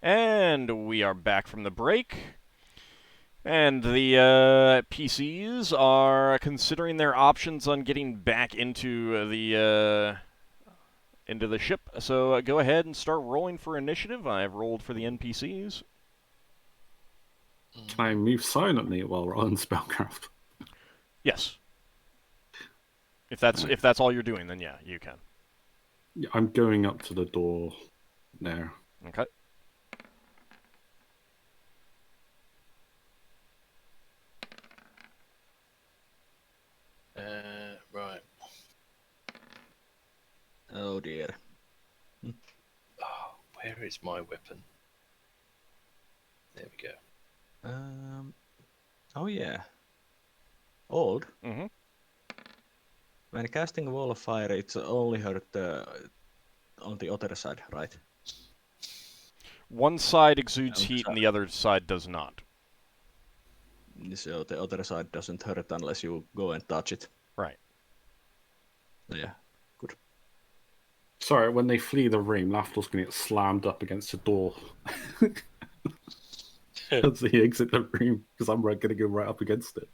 And we are back from the break. And the PCs are considering their options on getting back into the ship. So go ahead and start rolling for initiative. I've rolled for the NPCs. Can I move silently while we're on spellcraft? Yes. If that's all you're doing, then yeah, you can. Yeah, I'm going up to the door now. Okay. Right. Oh dear. Oh, where is my weapon? There we go. Oh yeah. Old. Mm-hmm. When casting a wall of fire, it's only hurt on the other side, right? One side exudes heat and the other side does not. So the other side doesn't hurt unless you go and touch it. Right. Yeah, good. Sorry, when they flee the room, Lafdul's going to get slammed up against the door as they exit the room, because I'm going to go right up against it.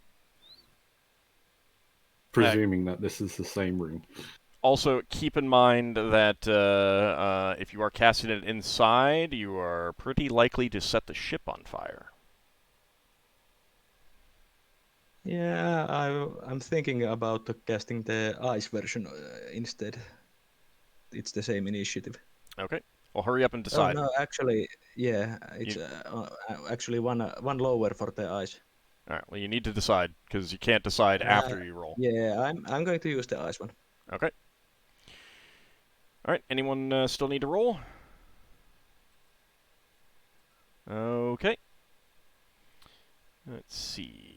Presuming that this is the same room. Also, keep in mind that if you are casting it inside, you are pretty likely to set the ship on fire. Yeah, I'm thinking about casting the ice version instead. It's the same initiative. Okay. Well, hurry up and decide. Oh no, actually, yeah, it's actually one lower for the ice. All right. Well, you need to decide because you can't decide after you roll. Yeah, I'm going to use the ice one. Okay. All right. Anyone still need to roll? Okay. Let's see.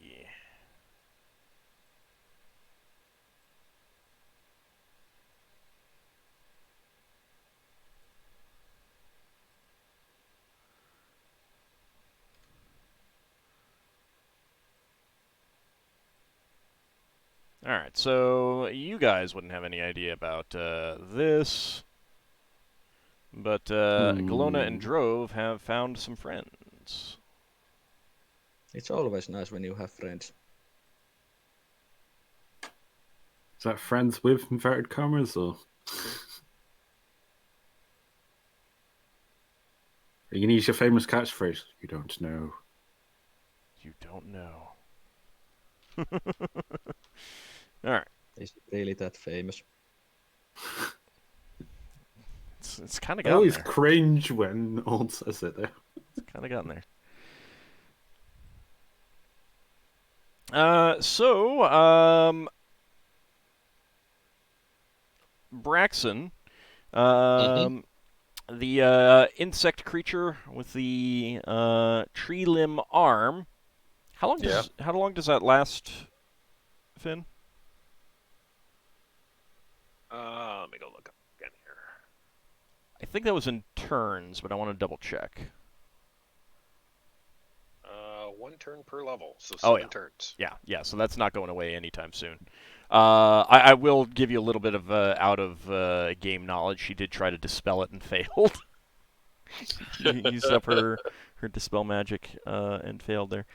Alright, so you guys wouldn't have any idea about this, but Galona and Drove have found some friends. It's always nice when you have friends. Is that friends with inverted commas, or? Are you going to use your famous catchphrase? You don't know. You don't know. Alright. Is it really that famous? It's kind of I gotten always there. cringe when Old says it, though. It's kind of gotten there. Braxon, the insect creature with the tree limb arm. How long does that last, Finn? Let me go look up again here. I think that was in turns, but I want to double check. 1 turn per level, so 7 turns. Yeah, so that's not going away anytime soon. I will give you a little bit of out of game knowledge. She did try to dispel it and failed. She used up her dispel magic and failed there.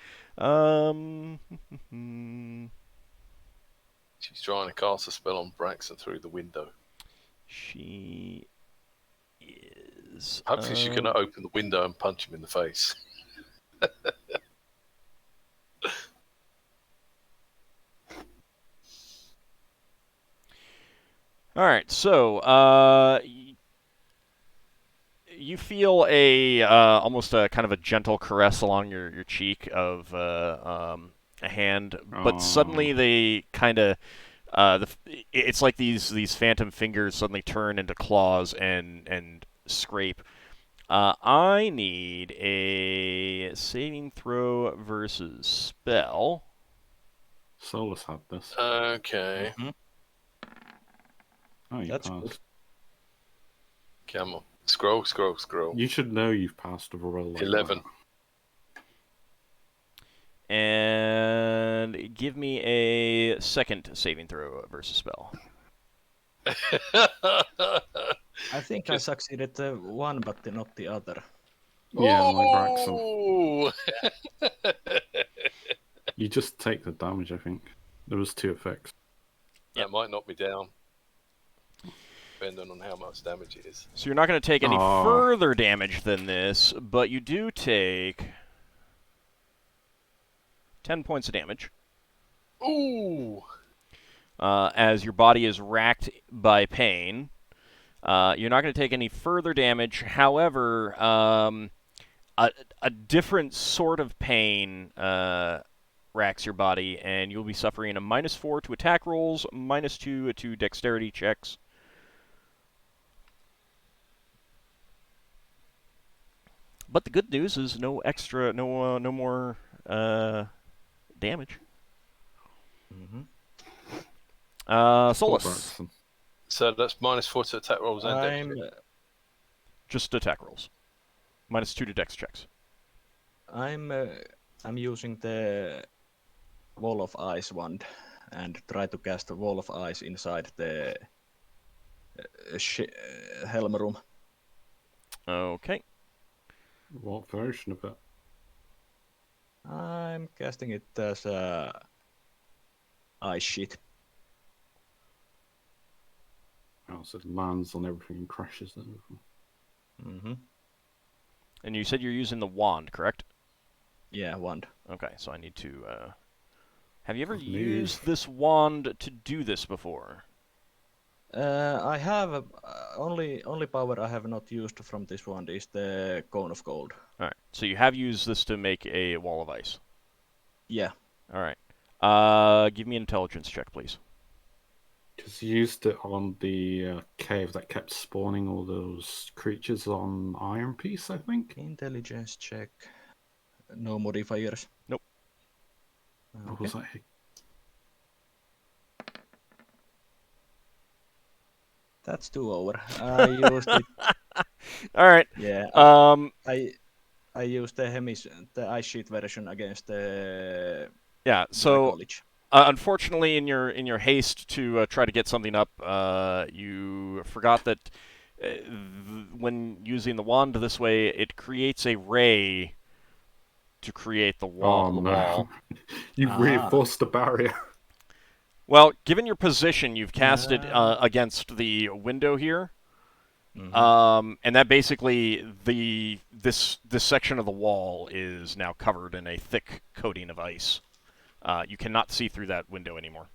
She's trying to cast a spell on Braxon through the window. She is. Hopefully she can open the window and punch him in the face. All right, so you feel a almost a kind of a gentle caress along your cheek of a hand, but suddenly they kind of it's like these phantom fingers suddenly turn into claws and scrape. I need a saving throw versus spell. Solas had this. Okay. Mm-hmm. Oh, you That's passed. good. Come on. Scroll. You should know you've passed a roll. Like 11. That. And give me a second saving throw versus spell. I think I succeeded one, but not the other. Yeah, like Braxon. Oh! You just take the damage, I think. There was 2 effects. That might knock me down, depending on how much damage it is. So you're not going to take any Aw. further damage than this, but you do take 10 points of damage. Ooh! As your body is racked by pain. You're not going to take any further damage. However, a different sort of pain racks your body, and you'll be suffering a -4 to attack rolls, -2 to dexterity checks. But the good news is no more damage. Mm-hmm. Solas. Braxon. So that's -4 to attack rolls and I'm damage. Just attack rolls. -2 to dex checks. I'm using the Wall of Ice wand and try to cast a Wall of Ice inside the helm room. Okay. What version of it? I'm casting it as ice sheet. Oh, so it lands on everything and crashes it. Mm-hmm. And you said you're using the wand, correct? Yeah, wand. Okay, so I need to... Have you ever Move. used this wand to do this before? I have only power I have not used from this wand is the Cone of Gold. Alright, so you have used this to make a wall of ice. Yeah. Alright. Give me an intelligence check, please. Just used it on the cave that kept spawning all those creatures on Iron Piece, I think. Intelligence check. No modifiers. Nope. What was that? That's 2 over. I used it. Alright. Yeah. I used the ice sheet version against the Yeah, so college. unfortunately, in your haste to try to get something up, you forgot that when using the wand this way, it creates a ray to create the wall. Oh, no. You've reinforced the barrier. Well, given your position, you've cast it against the window here. Mm-hmm. And that basically this section of the wall is now covered in a thick coating of ice. You cannot see through that window anymore.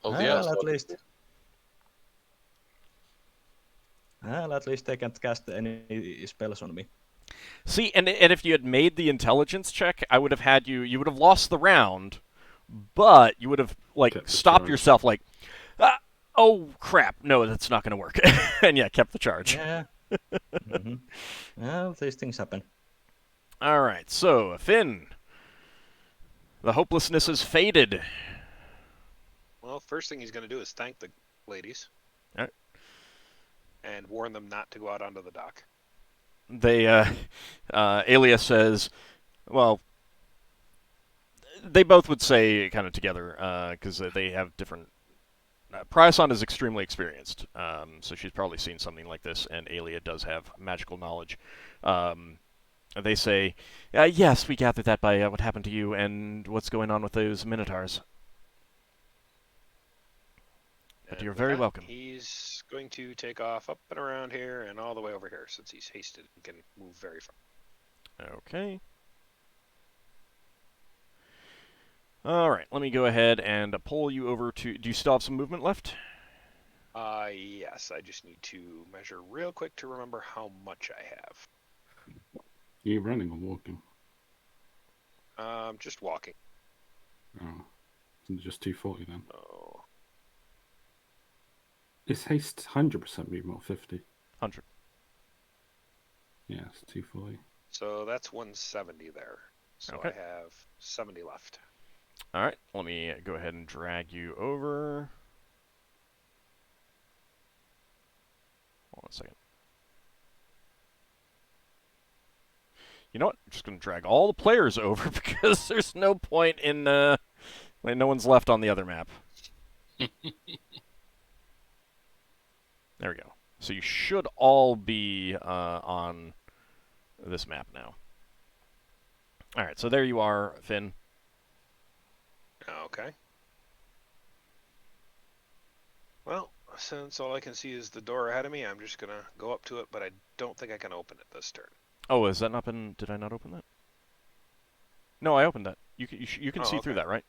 Oh, the Well, outside. at least they can't cast any spells on me. See, and if you had made the intelligence check, I would have had you would have lost the round, but you would have stopped yourself oh crap, no, that's not going to work. And yeah, kept the charge. Yeah. Mm-hmm. Well, these things happen. All right, so Finn, the hopelessness is faded. Well, first thing he's going to do is thank the ladies. All right. And warn them not to go out onto the dock. Alias says, well, they both would say kind of together, because they have different... Pryason is extremely experienced, so she's probably seen something like this, and Alia does have magical knowledge. They say, yes, we gathered that by what happened to you and what's going on with those Minotaurs. But you're very welcome. He's going to take off up and around here and all the way over here since he's hasted and can move very far. Okay. All right, let me go ahead and pull you over to... Do you still have some movement left? Yes, I just need to measure real quick to remember how much I have. You running or walking? Just walking. Oh, just 240 then. Oh. Is haste 100% movement or 50? 100. Yeah, it's 240. So that's 170 there. So Okay. I have 70 left. All right, let me go ahead and drag you over. Hold on a second. You know what? I'm just going to drag all the players over because there's no point in... no one's left on the other map. There we go. So you should all be on this map now. All right, so there you are, Finn. Okay. Well, since all I can see is the door ahead of me, I'm just gonna go up to it, but I don't think I can open it this turn. Oh, has that not been... Did I not open that? No, I opened that. You can see through okay. that, right?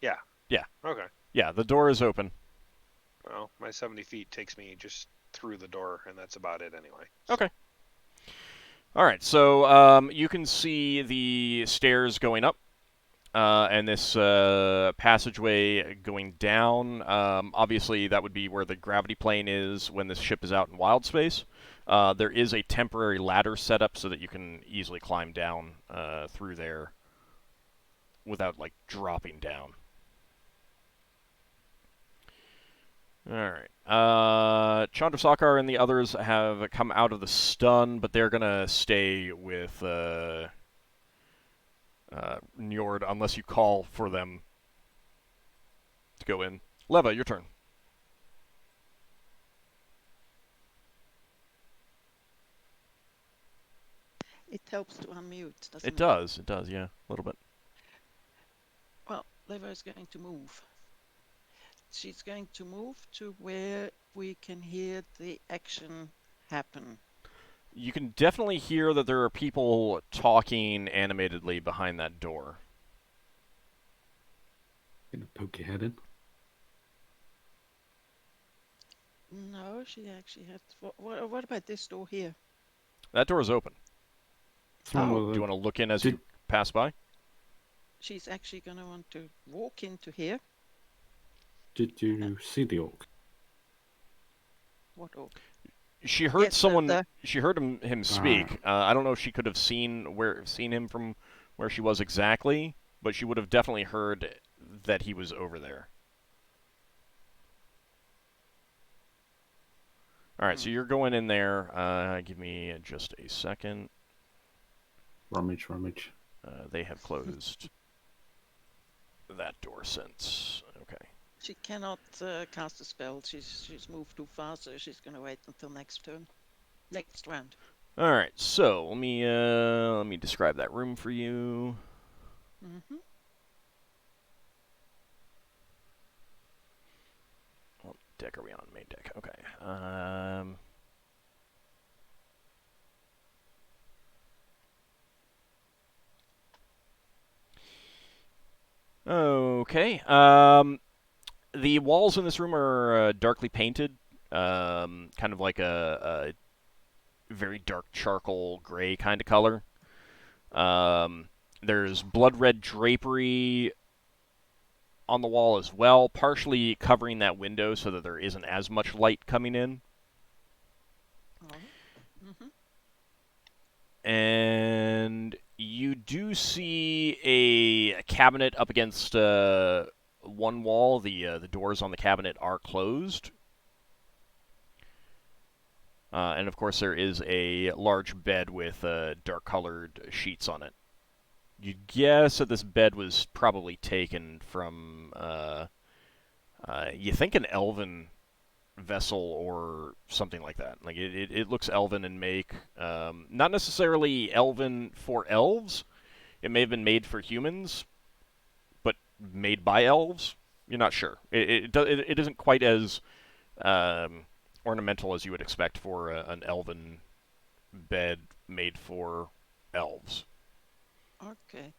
Yeah. Yeah. Okay. Yeah, the door is open. Well, my 70 feet takes me just through the door, and that's about it anyway. Okay. All right, so you can see the stairs going up, and this passageway going down. Obviously, that would be where the gravity plane is when this ship is out in wild space. There is a temporary ladder set up so that you can easily climb down through there without, like, dropping down. Alright. Chandrasekhar and the others have come out of the stun, but they're gonna stay with Njord unless you call for them to go in. Leva, your turn. It helps to unmute, doesn't it? It does, yeah, a little bit. Well, Leva is going to move. She's going to move to where we can hear the action happen. You can definitely hear that there are people talking animatedly behind that door. Gonna poke your head in. No, she actually had. What about this door here? That door is open. Oh, Do you want to look in as you pass by? She's actually going to want to walk into here. Did you see the orc? What orc? She heard Yes, someone. She heard him speak. I don't know if she could have seen him from where she was exactly, but she would have definitely heard that he was over there. All right, so you're going in there. Give me just a second. Rummage. They have closed that door since. Okay. She cannot cast a spell. She's moved too far, so she's going to wait until next turn. Next round. All right, so let me describe that room for you. Mm-hmm. What deck are we on? Main deck. Okay. Okay. The walls in this room are darkly painted, kind of like a very dark charcoal gray kind of color. There's blood red drapery on the wall as well, partially covering that window so that there isn't as much light coming in. Oh. Mm-hmm. And you do see a cabinet up against one wall. The doors on the cabinet are closed. And of course there is a large bed with dark-colored sheets on it. You'd guess that this bed was probably taken from, you think, an elven vessel or something like that. Like it looks elven in make. Not necessarily elven for elves. It may have been made for humans, but made by elves. You're not sure. It isn't quite as ornamental as you would expect for an elven bed made for elves. Okay.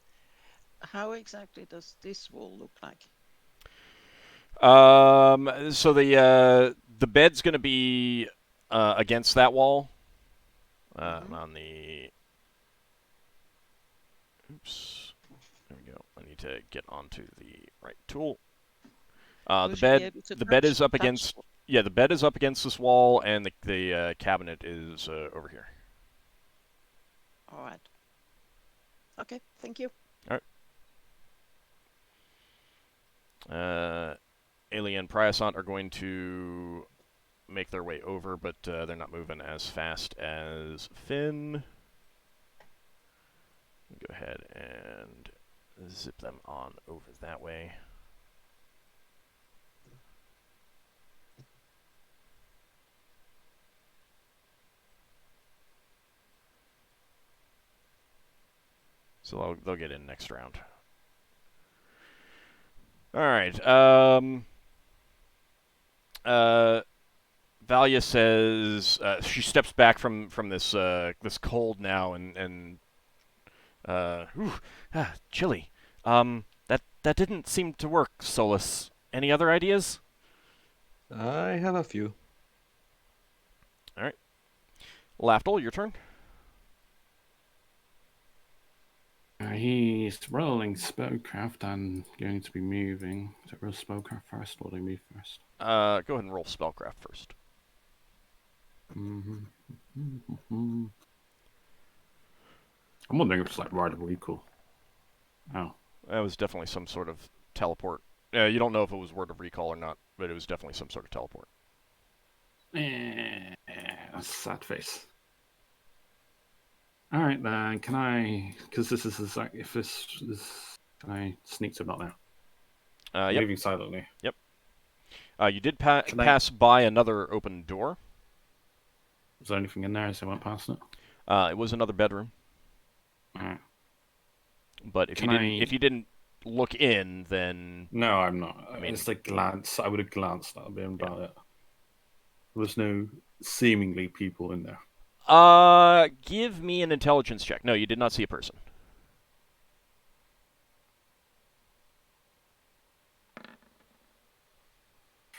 How exactly does this wall look like? So the bed's going to be against that wall. On the... Oops. There we go. I need to get onto the right tool. The bed is up against... Yeah, the bed is up against this wall, and the cabinet is over here. All right. Okay, thank you. All right. Ailey and Priasant are going to make their way over, but they're not moving as fast as Finn. Go ahead and zip them on over that way. So they'll get in next round. All right. Valia says she steps back from this this cold now and chilly. That didn't seem to work, Solas. Any other ideas? I have a few. All right. Lafdul, your turn. He's rolling spellcraft and going to be moving. Is it roll spellcraft first or do they move first? Go ahead and roll spellcraft first. I'm wondering if it's like Ride of Recall. Oh. That was definitely some sort of teleport. You don't know if it was Word of Recall or not, but it was definitely some sort of teleport. That's a sad face. All right, then. Can I? Because this is exactly if this. Can I sneak to about now? Yep. Moving silently. Yep. You did pass by another open door. Is there anything in there as I went past it? It was another bedroom. All right. But if you didn't look in, then no, I'm not. I mean, it's like glance. I would have glanced at a bit about it. There's no seemingly people in there. Give me an intelligence check. No, you did not see a person.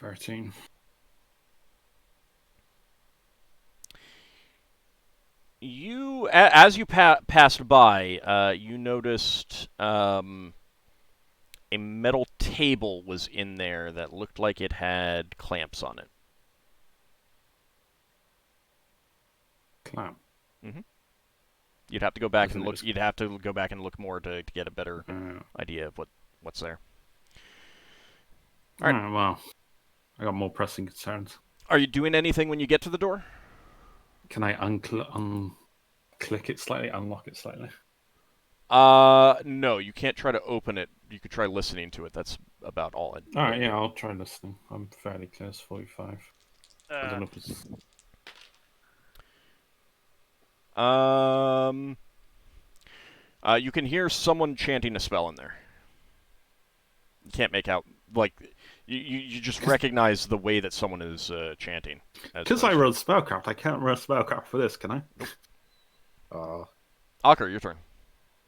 $13. You, as you passed by, you noticed a metal table was in there that looked like it had clamps on it. Clamp. Mm-hmm. You'd have to go back and look. You'd have to go back and look more to get a better idea of what's there. All right. Well, I got more pressing concerns. Are you doing anything when you get to the door? Can I unclick it slightly, unlock it slightly? No, you can't try to open it. You could try listening to it. That's about all. All right, yeah, I'll try listening. I'm fairly close, 45. I don't know if it's... You can hear someone chanting a spell in there. You can't make out, like, you just recognize the way that someone is chanting. Because I rolled spellcraft, I can't roll spellcraft for this, can I? Nope. Ockar, your turn.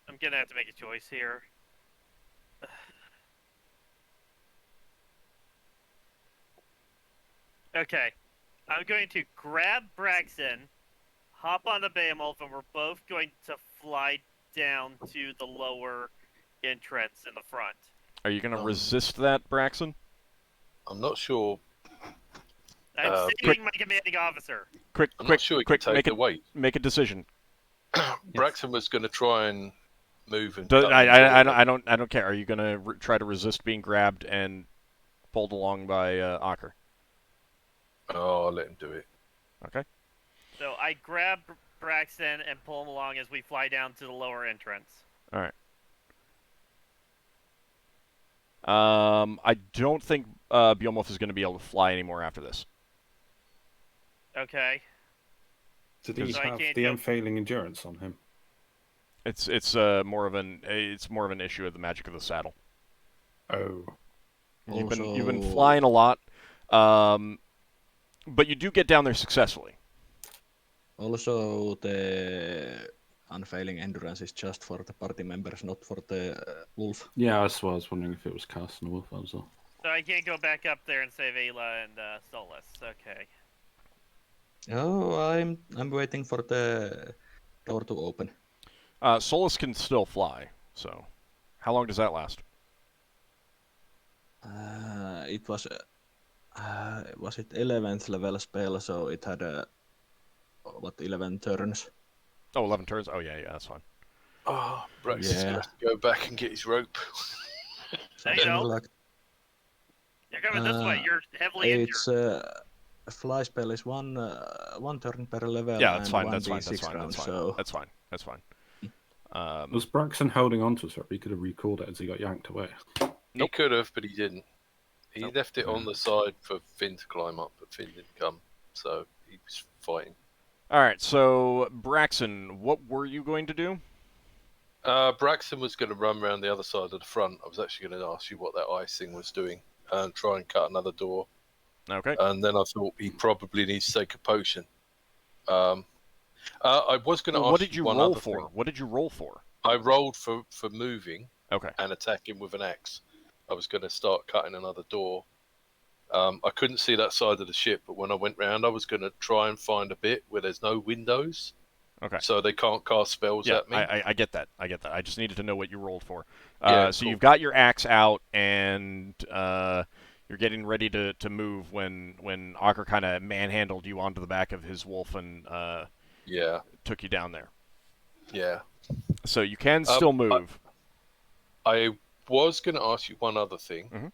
I'm gonna have to make a choice here. Okay, I'm going to grab Braxon, hop on the Behemoth, and we're both going to fly down to the lower entrance in the front. Are you going to resist that, Braxon? I'm not sure. I'm saving my commanding officer. I'm not sure he can take the weight. Make a decision. Braxon was going to try and move and. I don't care. Are you going to try to resist being grabbed and pulled along by Ockar? Oh, I'll let him do it. Okay. So I grab Braxton and pull him along as we fly down to the lower entrance. All right. I don't think Behemoth is going to be able to fly anymore after this. Okay. Did he have the unfailing endurance on him? It's more of an issue of the magic of the saddle. Oh. You've been flying a lot, but you do get down there successfully. Also, the unfailing endurance is just for the party members, not for the wolf. Yeah, that's what I was wondering if it was cast on the wolf as well. So I can't go back up there and save Ayla and Solas. Okay. Oh, I'm waiting for the door to open. Solas can still fly, so how long does that last? It was it 11th level spell, so it had 11 turns. Oh, 11 turns. Oh yeah, that's fine. Oh, Braxton's gonna have to go back and get his rope. There you go. You're coming this way. You're heavily injured. It's a fly spell is one turn per level. Yeah, that's fine. That's fine. Was Braxton holding on to it so he could have recalled it as he got yanked away? Nope. He could have, but he didn't. He left it on the side for Finn to climb up, but Finn didn't come, so he was fighting. All right, so Braxton, what were you going to do? Braxon was going to run around the other side of the front. I was actually going to ask you what that ice thing was doing and try and cut another door. Okay. And then I thought he probably needs to take a potion. I was going to Well, ask what did you one roll other for? thing. What did you roll for? I rolled for moving Okay. and attacking with an axe. I was going to start cutting another door. I couldn't see that side of the ship, but when I went round, I was going to try and find a bit where there's no windows. Okay. So they can't cast spells Yeah, at me. I get that. I get that. I just needed to know what you rolled for. Yeah, so cool. you've got your axe out, and you're getting ready to move when Ockar kind of manhandled you onto the back of his wolf and took you down there. Yeah. So you can still move. I was going to ask you one other thing,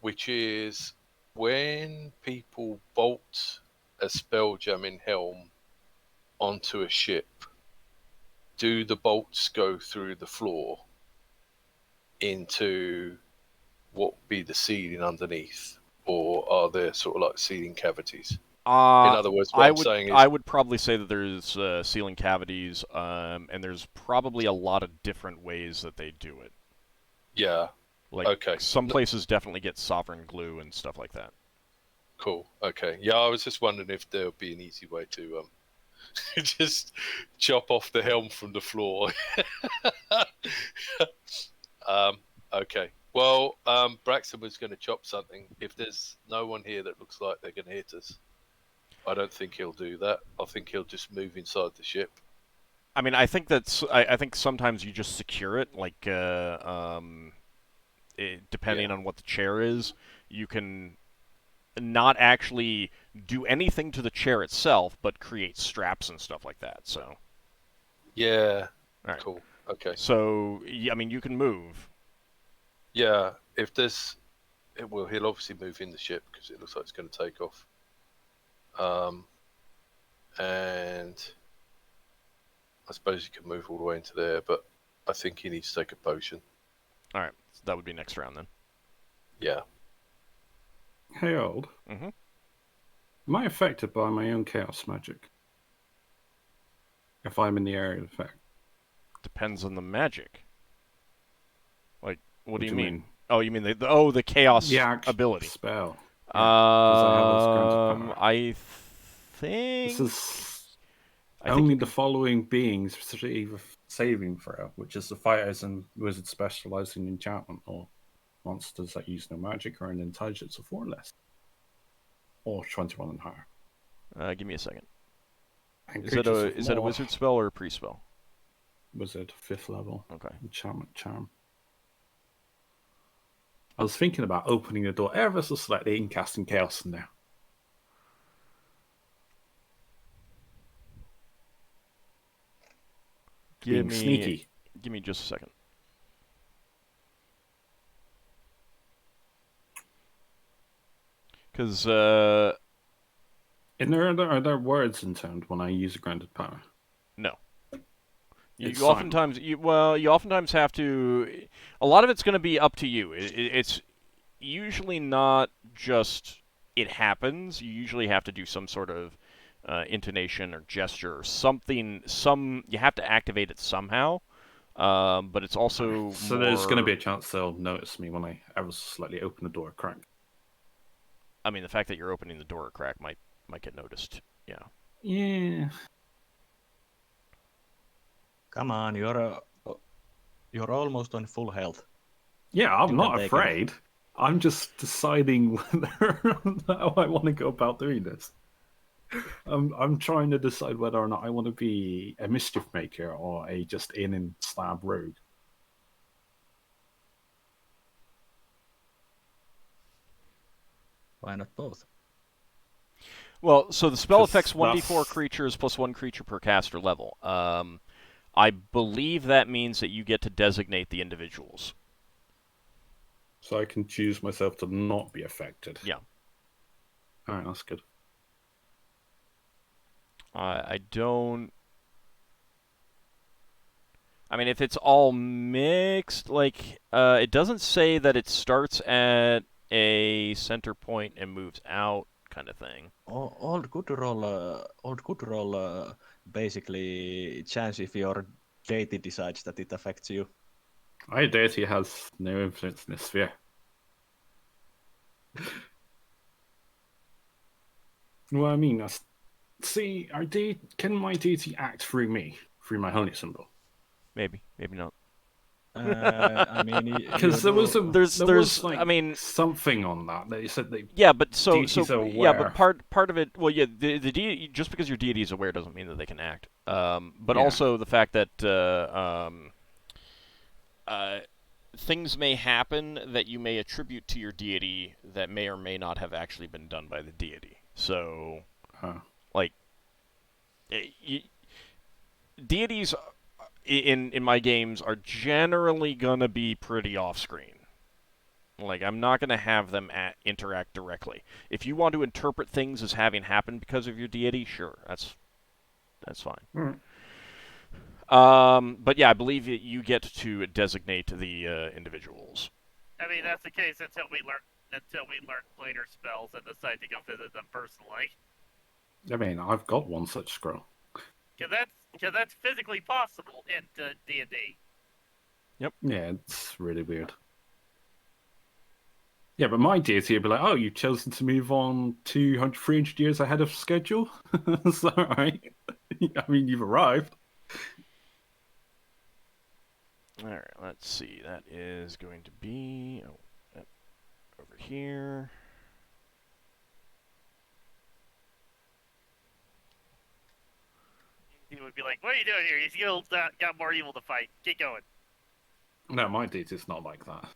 which is when people bolt a Spelljamming helm onto a ship, do the bolts go through the floor into what would be the ceiling underneath, or are there sort of like ceiling cavities? In other words, what I'm saying is, I would probably say that there's ceiling cavities, and there's probably a lot of different ways that they do it. Yeah. Like, okay. Some places definitely get sovereign glue and stuff like that. Cool. Okay. Yeah, I was just wondering if there would be an easy way to just chop off the helm from the floor. Okay. Well, Braxon was going to chop something. If there's no one here that looks like they're going to hit us, I don't think he'll do that. I think he'll just move inside the ship. I mean, I think I think sometimes you just secure it, like depending on what the chair is, you can not actually do anything to the chair itself, but create straps and stuff like that. So. Yeah. All right. Cool. Okay. So, I mean, you can move. Yeah. If there's, well, he'll obviously move in the ship because it looks like it's going to take off. And I suppose you can move all the way into there, but I think he needs to take a potion. All right, so that would be next round then. Yeah. Hey, Old. Mm-hmm. Am I affected by my own chaos magic? If I'm in the area of effect? Depends on the magic. Like, what do you mean? mean? Oh, you mean the chaos ability spell? I think this is only the following beings receive a saving throw, which is the fighters and wizards specializing in enchantment or monsters that use no magic or an intelligence of 4 or less, or 21 and higher. Give me a second. And is that a wizard spell or a priest spell? Wizard, 5th level. Okay. Enchantment charm. I was thinking about opening the door ever so slightly and casting chaos in there. Being sneaky. Give me just a second. Because are there words intoned when I use a granted power? No. You oftentimes have to. A lot of it's going to be up to you. It's usually not just it happens. You usually have to do some sort of intonation or gesture or something. You have to activate it somehow. But it's also so there's going to be a chance they'll notice me when I ever slightly open the door a crack. I mean, the fact that you're opening the door a crack might get noticed. Yeah. Yeah. Come on, you're almost on full health. Yeah, I'm not afraid. I'm just deciding how I want to go about doing this. I'm trying to decide whether or not I want to be a Mischiefmaker or a just in and stab rogue. Why not both? Well, so the spell affects 1d4 creatures plus 1 creature per caster level. I believe that means that you get to designate the individuals. So I can choose myself to not be affected. Yeah. All right, that's good. I don't... I mean, if it's all mixed, like, it doesn't say that it starts at a center point and moves out, kind of thing. Old good roll basically chance if your deity decides that it affects you. My deity has no influence in this sphere. Well, I mean, see, can my deity act through me, through my holy symbol? Maybe not. I mean, because there was like, I mean, something on that. They said they but part of it. Well, yeah, the deity, just because your deity is aware doesn't mean that they can act. But also the fact that things may happen that you may attribute to your deity that may or may not have actually been done by the deity. So, like, deities in my games are generally gonna be pretty off-screen. Like, I'm not gonna have them interact directly. If you want to interpret things as having happened because of your deity, sure, that's fine. But yeah, I believe you get to designate the individuals. I mean, that's the case until we learn later spells and decide to go visit them personally. I mean, I've got one such scroll. Because that's physically possible in D&D. Yep. Yeah, it's really weird. Yeah, but my deity would be like, oh, you've chosen to move on 200, 300 years ahead of schedule? That's all right. I mean, you've arrived. Alright, let's see. That is going to be over here. He would be like, what are you doing here? He's got more evil to fight. Get going. No, my deity's not like that.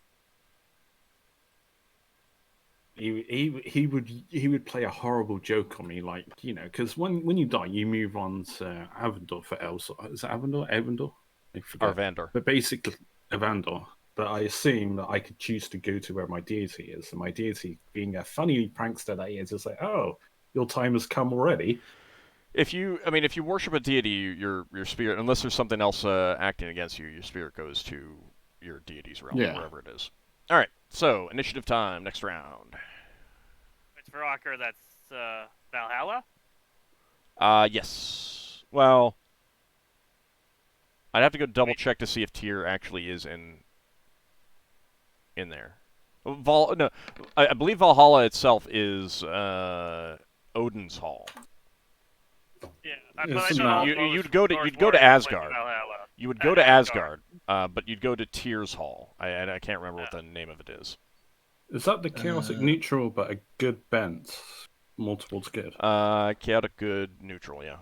He would play a horrible joke on me, like, you know, because when you die, you move on to Avendor for Elsa. Is it Avendor? Avendor? I forget. Arvandor. But basically, Avendor. But I assume that I could choose to go to where my deity is, and my deity, being a funny prankster that he is like, oh, your time has come already. If you worship a deity, your spirit, unless there's something else acting against you, your spirit goes to your deity's realm, wherever it is. All right, so initiative time, next round. It's for Ockar, that's Valhalla? Yes. Well, I'd have to go double check to see if Tyr actually is in there. No, I believe Valhalla itself is Odin's Hall. Yeah, but I thought you'd go to Asgard. You would go to Asgard, but you'd go to Tyr's Hall. I can't remember what the name of it is. Is that the chaotic neutral, but a good bent? Multiple's good. Chaotic good neutral, yeah.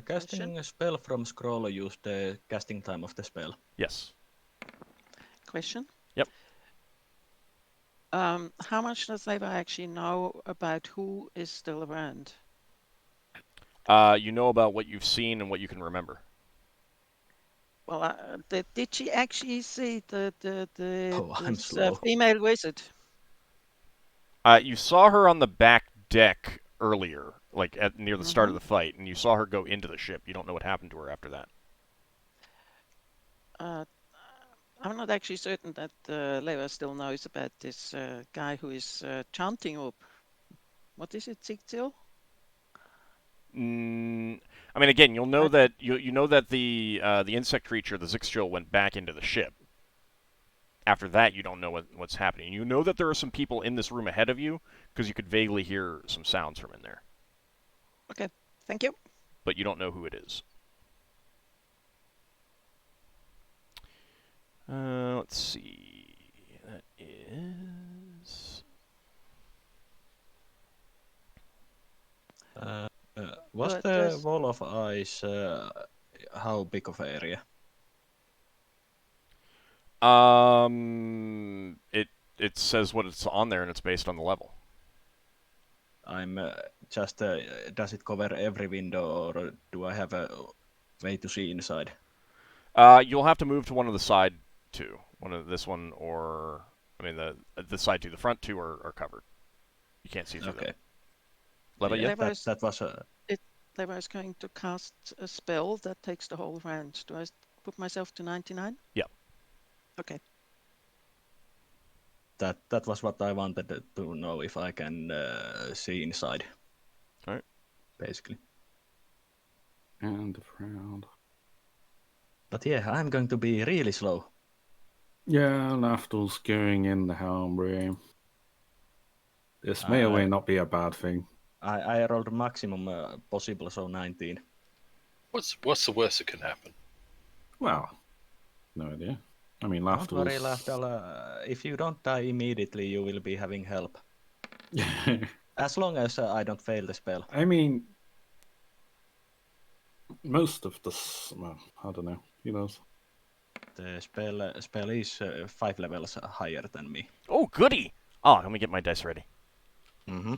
Casting a spell from scroll, use the casting time of the spell. Yes. Question? Yep. How much does Eva actually know about who is still around? You know about what you've seen and what you can remember. Well, did she actually see the female wizard? You saw her on the back deck earlier, like near the start of the fight, and you saw her go into the ship. You don't know what happened to her after that. I'm not actually certain that Leva still knows about this guy who is chanting up. What is it, Zigzil? I mean, again, you'll know that you know that the insect creature, the Zixchil, went back into the ship. After that, you don't know what's happening. You know that there are some people in this room ahead of you because you could vaguely hear some sounds from in there. Okay, thank you. But you don't know who it is. Let's see. That is. Was the wall of ice how big of an area? It says what it's on there, and it's based on the level. I'm just. Does it cover every window, or do I have a way to see inside? You'll have to move to one of the side two. This one, or I mean the side two. The front two are covered. You can't see through them. Leva, yeah, that was a. Leva is going to cast a spell that takes the whole round. Do I put myself to 99? Yeah. Okay. That was what I wanted to know, if I can see inside. All right. Basically. End of round. But yeah, I'm going to be really slow. Yeah, Lafdul's going in the helm room. This may or may not be a bad thing. I rolled maximum possible, so 19. What's the worst that can happen? Well, no idea. I mean, Don't worry, Lafdul's... Lafdul. If you don't die immediately, you will be having help. As long as I don't fail the spell. I mean, most of this... Well, I don't know. Who knows? The spell is 5 levels higher than me. Oh, goody! Oh, let me get my dice ready. Mm-hmm.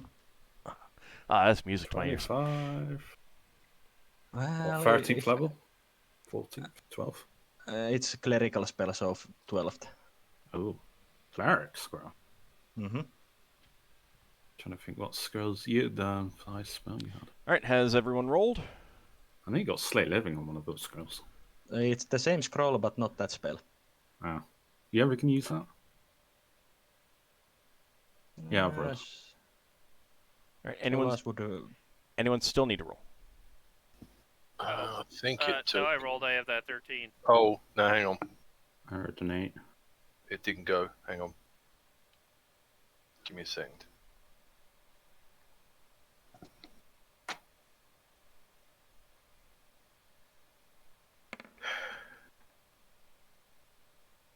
Ah, that's music to my ears. 25. Well, 13th level? 14th? 12th? It's clerical spell, so 12th. Oh, Cleric scroll. Mm-hmm. Trying to think what scrolls you I spell you had. Alright, has everyone rolled? I think you got Slay Living on one of those scrolls. It's the same scroll, but not that spell. Ah. You ever can use that? Yeah, I've read. Alright, anyone still need to roll? I think it took... No, I rolled. I have that 13. Oh, no, hang on. I heard an 8. It didn't go. Hang on. Give me a second.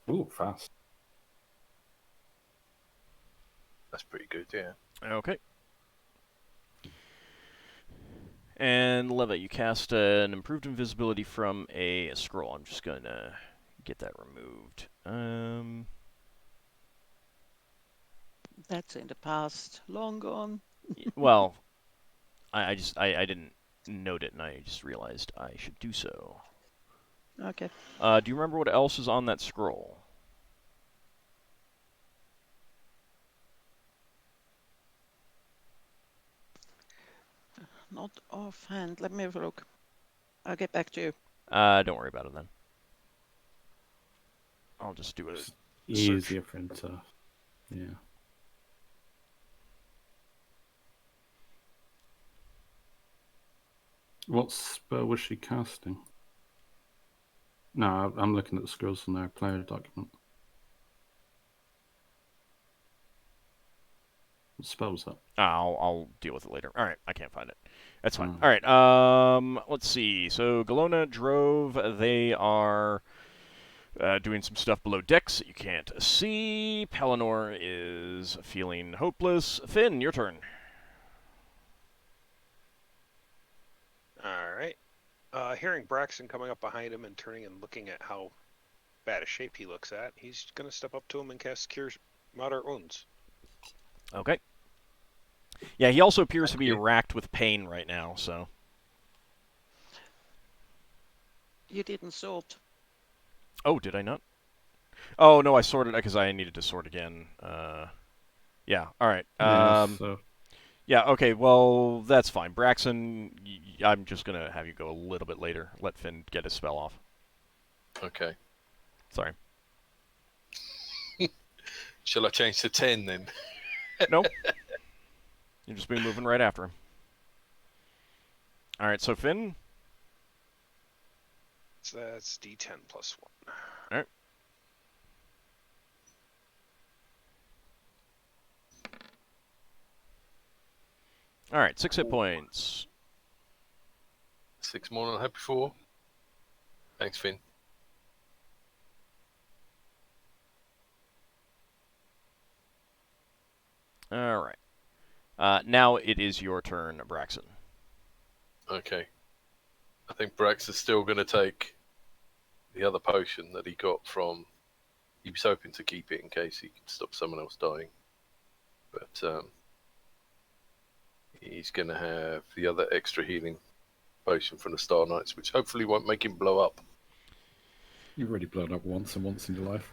Ooh, fast. That's pretty good, yeah. Okay. And Leva, you cast an improved invisibility from a scroll. I'm just gonna get that removed. That's in the past, long gone. Well, I didn't note it, and I just realized I should do so. Okay. Do you remember what else is on that scroll? Not offhand. Let me have a look. I'll get back to you. Don't worry about it then. I'll just do it. Easier for him to... Yeah. What spell was she casting? No, I'm looking at the scrolls in their player document. What spell was that? I'll deal with it later. All right, I can't find it. That's fine. Oh. All right. Let's see. So Galona drove. They are doing some stuff below decks that you can't see. Pelennor is feeling hopeless. Finn, your turn. All right. Hearing Braxon coming up behind him and turning and looking at how bad a shape he looks at, he's going to step up to him and cast Cure Moderate Wounds. Okay. Yeah, he also appears to be racked with pain right now, so... You didn't sort. Oh, did I not? Oh, no, I sorted because I needed to sort again. Yeah, alright. Yeah, okay, well, that's fine. Braxon, I'm just going to have you go a little bit later. Let Finn get his spell off. Okay. Sorry. Shall I change to 10 then? No. You'll just be moving right after him. Alright, so Finn? So that's D10 plus 1. Alright. Alright, 6 hit points. 6 more than I had before. Thanks, Finn. Alright. Now it is your turn, Braxon. Okay. I think Brax is still going to take the other potion that he got from... He was hoping to keep it in case he could stop someone else dying. But he's going to have the other extra healing potion from the Star Knights, which hopefully won't make him blow up. You've already blown up once and once in your life.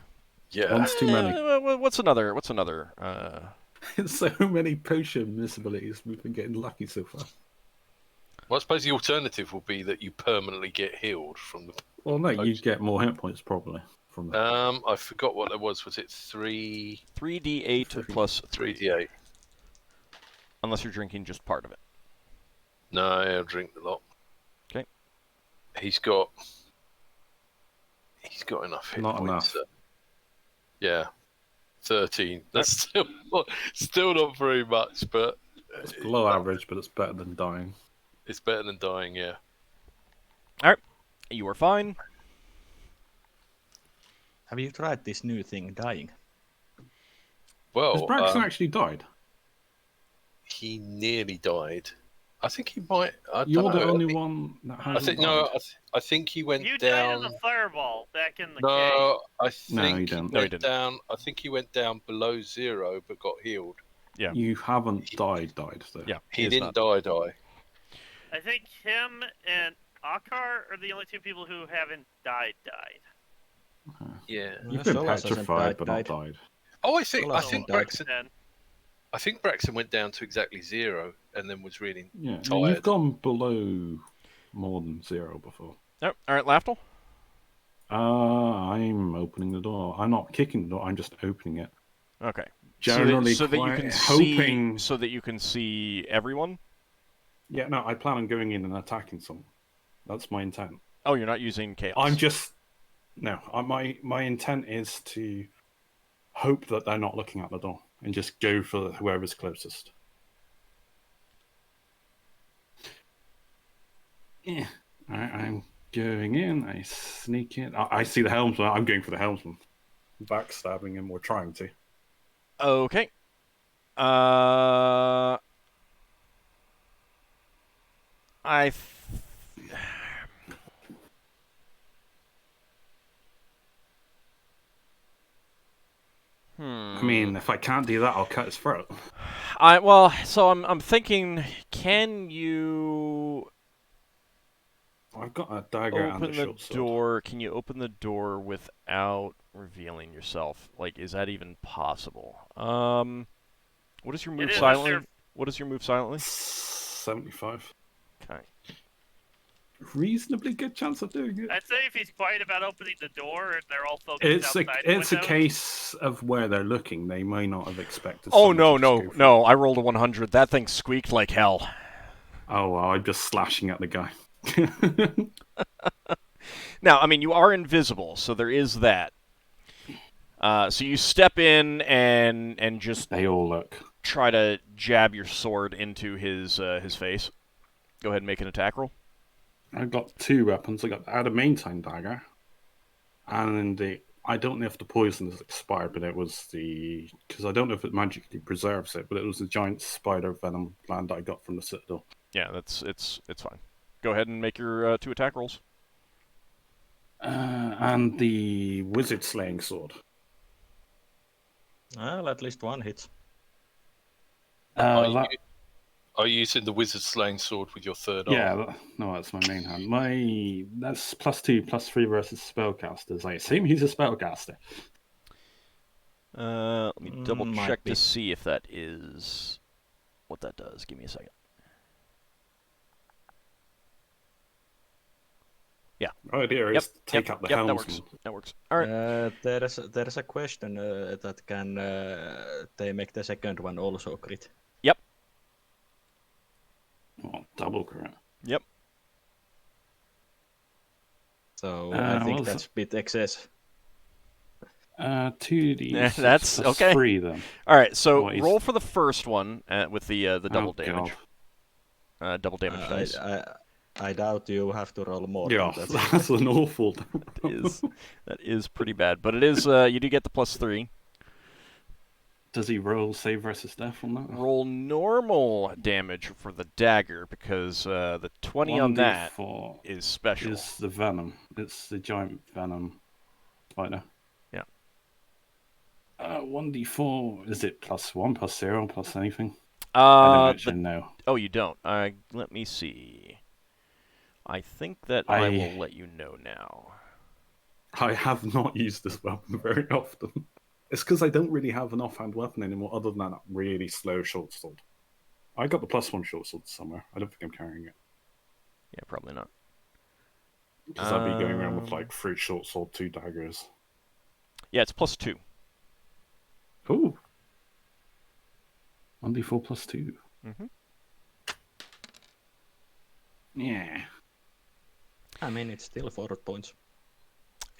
Yeah. Once too many. What's another? So many potion misabilities. We've been getting lucky so far. Well, I suppose the alternative will be that you permanently get healed from the... Well, no, you get more hit points probably from that. I forgot what that was. Was it 3... 3d8 plus 3. 3d8. Unless you're drinking just part of it. No, I'll drink a lot. Okay. He's got He's got enough hit Not points. enough. Yeah, 13. That's still not very much, but It's below average, but it's better than dying. it's better than dying. Yeah. All right, you are fine. Have you tried this new thing, dying? Well, Has Braxon actually died? he nearly died. I think he might. You're the only one that I hasn't think died. I think he went You down. died in the fireball back in the cave. No, I No, you think he didn't. No, he went didn't. down. I think he went down below 0, but got healed. Yeah. You haven't died, though. Yeah. He is didn't not. die. I think him and Ockar are the only two people who haven't died. Yeah. You've been Solas hasn't petrified, but died. not died. Oh, I Solas think died. Braxon. Then I think Braxon went down to exactly 0 and then was really Yeah, tired. you've gone below more than 0 before. Oh, all right, Lafdul. I'm opening the door. I'm not kicking the door. I'm just opening it. Okay. Generally, so that you can hoping. see, so that you can see everyone. Yeah, no, I plan on going in and attacking someone. That's my intent. Oh, you're not using chaos. I'm just my intent is to hope that they're not looking at the door and just go for whoever's closest. Yeah, I'm going in. I sneak in. I see the helmsman. I'm going for the helmsman. Backstabbing him. We're trying to. Okay. I mean, if I can't do that, I'll cut his throat. So I'm thinking, can you I've got a dagger and a open the short sword. door? Can you open the door without revealing yourself? Like, is that even possible? What is your move is, silently? What is your move silently? 75. Okay. Reasonably good chance of doing it. I'd say if he's quiet about opening the door and they're all focused It's outside a windows, case of where they're looking. They may not have expected. Oh someone to just go for no! I rolled a 100. That thing squeaked like hell. Oh well, I'm just slashing at the guy. Now, I mean, you are invisible, so there is that. So you step in and just They all look. try to jab your sword into his face. Go ahead and make an attack roll. I've got two weapons. I got the adamantine dagger, and I don't know if the poison has expired, but it was because I don't know if it magically preserves it, but it was the giant spider venom gland I got from the citadel. Yeah, it's fine. Go ahead and make your 2 attack rolls. And the wizard slaying sword. Well, at least one hit. Are you using the wizard slaying sword with your third arm? Yeah, no, that's my main hand. That's +2, +3 versus spellcasters. I assume he's a spellcaster. Let me double Might check be. to see if that is what that does. Give me a second. Yeah. Idea is to take out the helmsman. That works. All right. There's a question that can they make the second one also crit? Yep. Oh, double crit. Yep. So I think that's a bit excess. 2d. That's okay. 3 then. All right. So roll for the first one with the double damage. Double damage dice. I doubt you have to roll more. Yeah, that's an awful. That is pretty bad, but it is. You do get the +3. Does he roll save versus death on that? Roll normal damage for the dagger because the 20 on that is special. Is the venom? It's the giant venom spider. Yeah. 1d4. Is it +1, +0, plus anything? I don't actually know. Oh, you don't. Let me see. I think that I will let you know now. I have not used this weapon very often. It's because I don't really have an offhand weapon anymore other than that really slow short sword. I got the +1 short sword somewhere. I don't think I'm carrying it. Yeah, probably not. Because I'd be going around with like 3 short sword, 2 daggers. Yeah, it's +2. Ooh. 1d4 +2. Mm-hmm. Yeah. I mean, it's still 4 points.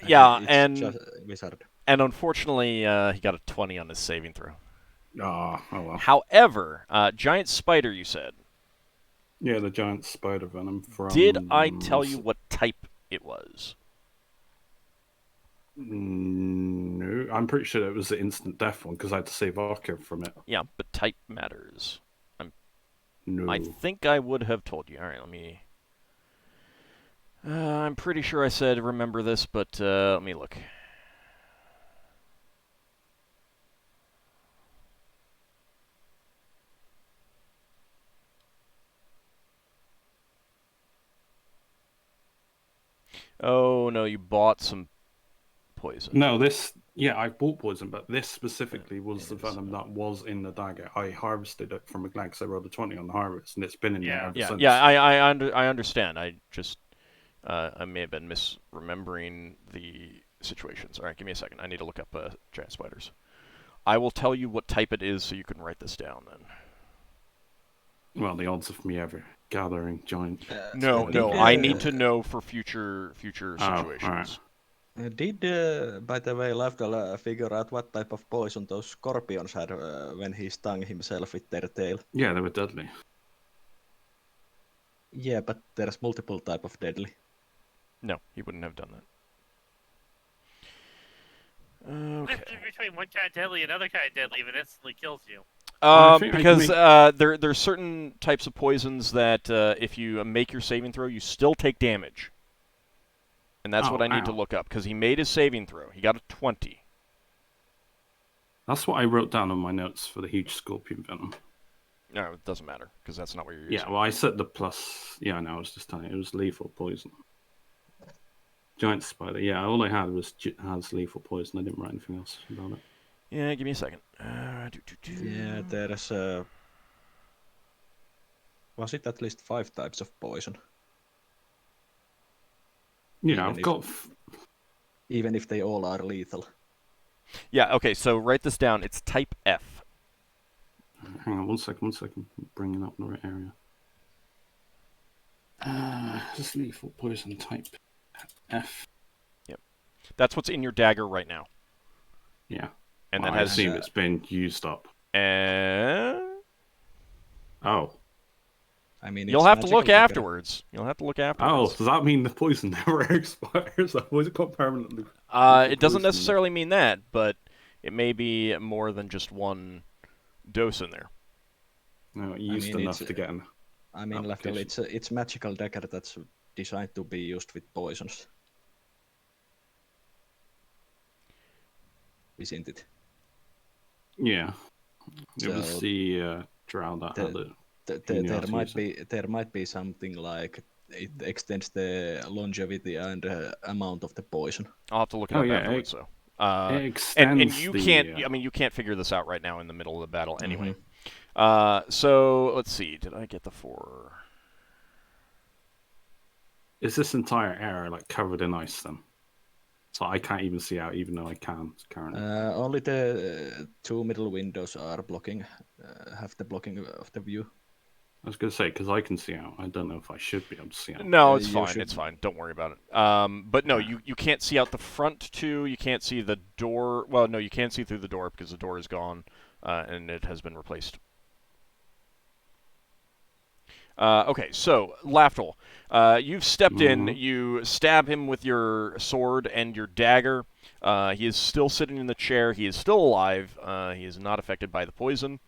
Yeah, it's and just wizard. And unfortunately, he got a 20 on his saving throw. Oh well. However, giant spider, you said. Yeah, the giant spider venom from... Did I tell you what type it was? No, I'm pretty sure it was the instant death one because I had to save Ockar from it. Yeah, but type matters. No. I think I would have told you. All right, let me... I'm pretty sure I said remember this, but let me look. Oh, no, you bought some poison. No, this... Yeah, I bought poison, but this specifically was the venom that was in the dagger. I harvested it from a gland because I rolled a 20 on the harvest, and it's been in there ever since. Yeah, I understand. I just... I may have been misremembering the situations. All right, give me a second. I need to look up giant spiders. I will tell you what type it is so you can write this down then. Well, the odds of me ever gathering giant... No, I need to know for future situations. Did, by the way, Lafdul figure out what type of poison those scorpions had when he stung himself with their tail? Yeah, they were deadly. Yeah, but there's multiple type of deadly. No, he wouldn't have done that. Okay. Between one kind of deadly and another kind of deadly, it instantly kills you. Because there's certain types of poisons that if you make your saving throw, you still take damage. And that's what I need to look up, because he made his saving throw. He got a 20. That's what I wrote down on my notes for the huge scorpion venom. No, it doesn't matter, because that's not what you're using. Yeah, well, I set the plus... Yeah, no, I was just telling you, it was lethal poison. Giant spider, yeah, all I had was has lethal poison. I didn't write anything else about it. Yeah, give me a second. Yeah, there's... Was it at least 5 types of poison? Yeah, I've got... Even if they all are lethal. Yeah, okay, so write this down. It's type F. Hang on, one second. I'm bringing up the right area. This lethal poison type F. Yep. That's what's in your dagger right now. Yeah. And I assume it's been used up. Oh. I mean, you'll have to look afterwards. You'll have to look afterwards. Oh, does that mean the poison never expires? Was it got permanently? It doesn't necessarily mean that, but it may be more than just one dose in there. No, it used enough to get an... I mean, Lafdul, it's magical dagger that's designed to be used with poisons. Isn't it? Yeah. It was the drow that had it. There might be something like it extends the longevity and amount of the poison. I'll have to look it up afterwards. So, and you can't. I mean, you can't figure this out right now in the middle of the battle anyway. So let's see. Did I get the 4? Is this entire area like covered in ice then? So I can't even see out, even though I can currently. Only the 2 middle windows are blocking, have the blocking of the view. I was going to say, because I can see out. I don't know if I should be able to see out. No, it's fine. It's fine. Don't worry about it. But no, you can't see out the front too. You can't see the door. Well, no, you can't see through the door because the door is gone and it has been replaced. Okay, so Lafdul, you've stepped in. You stab him with your sword and your dagger. He is still sitting in the chair. He is still alive. He is not affected by the poison.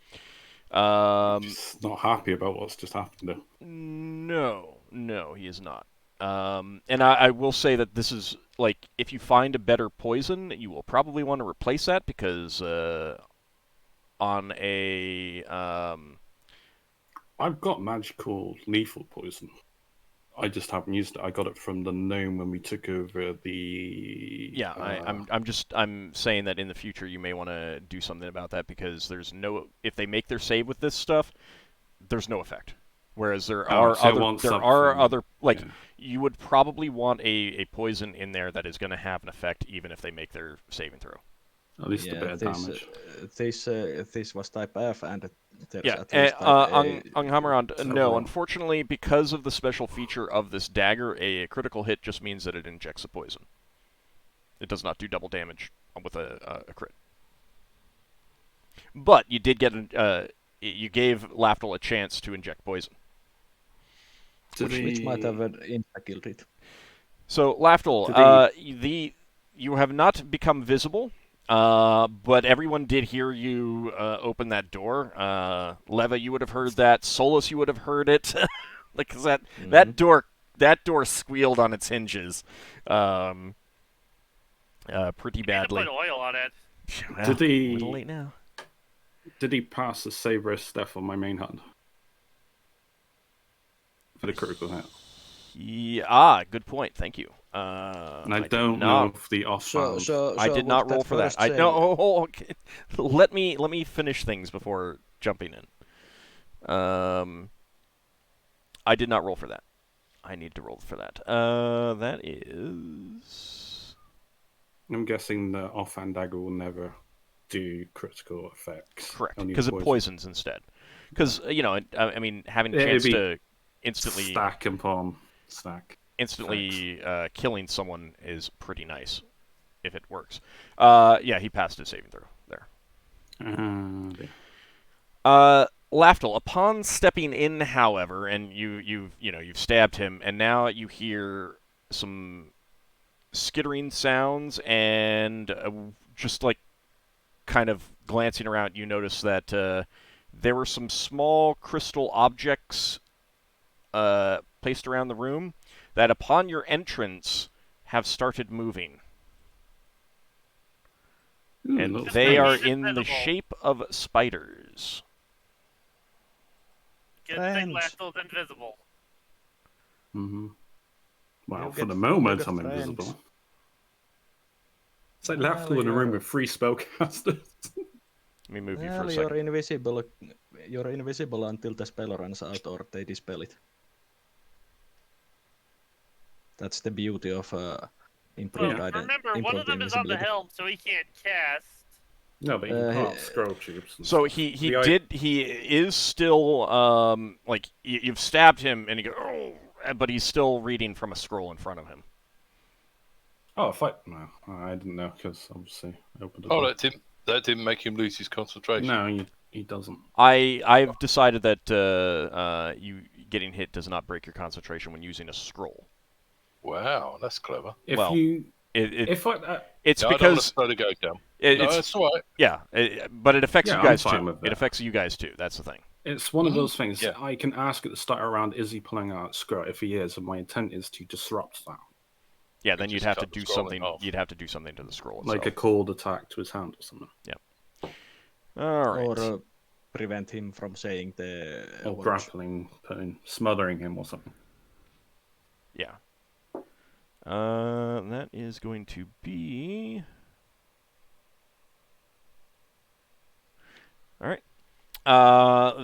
Just not happy about what's just happened though. No, he is not. And I will say that this is, like, if you find a better poison, you will probably want to replace that because on a... I've got magical lethal poison. I just haven't used it. I got it from the gnome when we took over the... Yeah, I'm saying that in the future you may want to do something about that because there's no... If they make their save with this stuff, there's no effect. Whereas there are other... Like, you would probably want a poison in there that is going to have an effect even if they make their saving throw. At least a bit of damage. This was type F, and there's yeah. at least Anghammerand, no. Unfortunately, because of the special feature of this dagger, a critical hit just means that it injects a poison. It does not do double damage with a crit. But you did get you gave Lafdul a chance to inject poison. Which might have killed it. So Lafdul, you have not become visible, but everyone did hear you open that door. Leva, you would have heard that. Solas, you would have heard it, because that door squealed on its hinges, pretty badly. Put oil on it. Well, a little late now. Did he pass the Saber Steph on my main hunt? For the critical hit. Good point. Thank you. And I don't know if the off-found... So I did not roll for that. Okay. Let me finish things before jumping in. I did not roll for that. I need to roll for that. That is... I'm guessing the offhand dagger will never do critical effects. Correct, because it poisons instead. Because, I mean, having a chance to instantly... Stack upon stack. Instantly killing someone is pretty nice, if it works. Yeah, he passed his saving throw there. Lafdul, upon stepping in, however, and you've stabbed him, and now you hear some skittering sounds, and just like kind of glancing around, you notice that there were some small crystal objects placed around the room that, upon your entrance, have started moving. And they are in the shape of spiders. Good thing Lafdul's invisible. Mm-hmm. Well, for the moment, I'm invisible. It's like Lafdul in a room with 3 spellcasters. Let me move you for a second. You're invisible until the spell runs out or they dispel it. That's the beauty of improved identity. Remember, one of them is on the helm, so he can't cast. No, but he can pop scroll tubes. So he is still like you've stabbed him and he goes, oh, but he's still reading from a scroll in front of him. Oh, no, I didn't know because obviously I opened it. Oh, that didn't make him lose his concentration. No, he doesn't. I've decided that you getting hit does not break your concentration when using a scroll. Wow, that's clever. It's because I don't go down. That's all right. Yeah, but it affects you guys too. It affects you guys too. That's the thing. It's one of those things. Yeah. I can ask at the start around, is he pulling out a scroll? If he is, and my intent is to disrupt that. Yeah, then you'd have to do something. You'd have to do something to the scroll itself. Like a cold attack to his hand or something. Yeah. All right. Or prevent him from saying the. Or grappling, smothering him or something. Yeah. That is going to be... All right.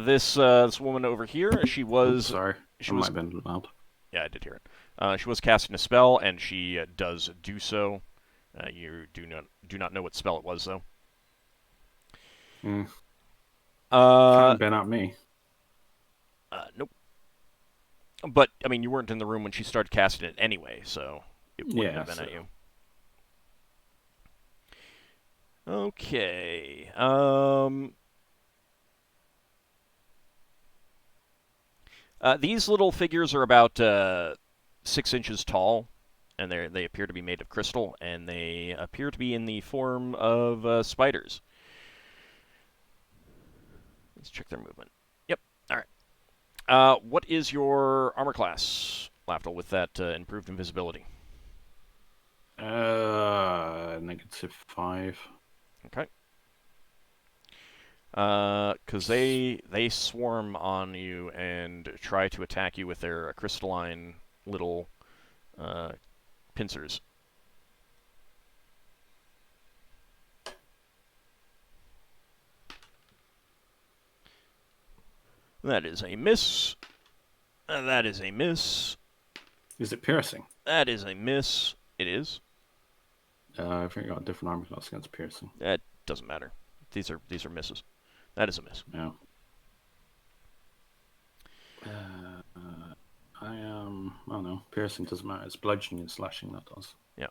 This woman over here, she was... sorry, she might have been loud. Yeah, I did hear it. She was casting a spell, and she does do so. You do not know what spell it was, though. Can't have been at me. Nope. But, I mean, you weren't in the room when she started casting it anyway, so it wouldn't have been at you. Okay. These little figures are about 6 inches tall, and they appear to be made of crystal, and they appear to be in the form of spiders. Let's check their movement. Yep. All right. What is your armor class, Lafdul, with that improved invisibility? -5. Okay. Because they swarm on you and try to attack you with their crystalline little pincers. That is a miss. That is a miss. Is it piercing? That is a miss. It is. I think I got a different armor class against piercing. That doesn't matter. These are misses. That is a miss. Yeah. I don't know. Piercing doesn't matter. It's bludgeoning and slashing that does. Yeah.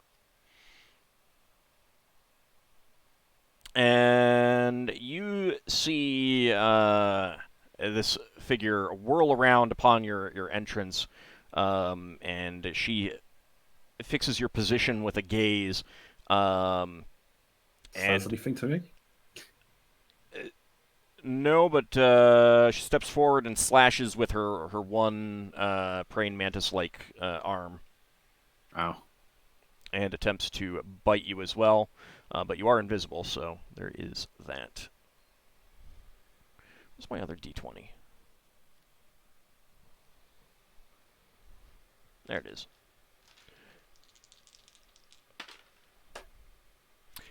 And you see this figure whirl around upon your entrance, and she fixes your position with a gaze. Says anything to me? No, but she steps forward and slashes with her one praying mantis-like arm. Ow. And attempts to bite you as well, but you are invisible, so there is that. Where's my other d20? There it is.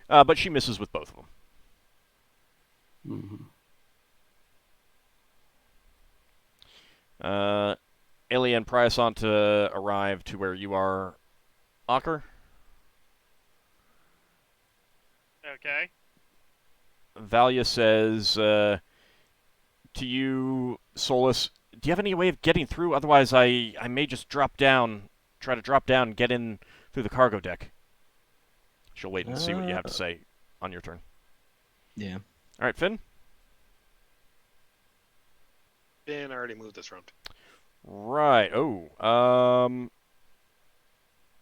But she misses with both of them. Elia and Priasant arrive to where you are, Ockar. Okay. Valia says to you, Solas, do you have any way of getting through? Otherwise, I may just try to drop down and get in through the cargo deck. She'll wait and see what you have to say on your turn. Yeah. All right, Finn? Finn already moved this round. Right. Oh.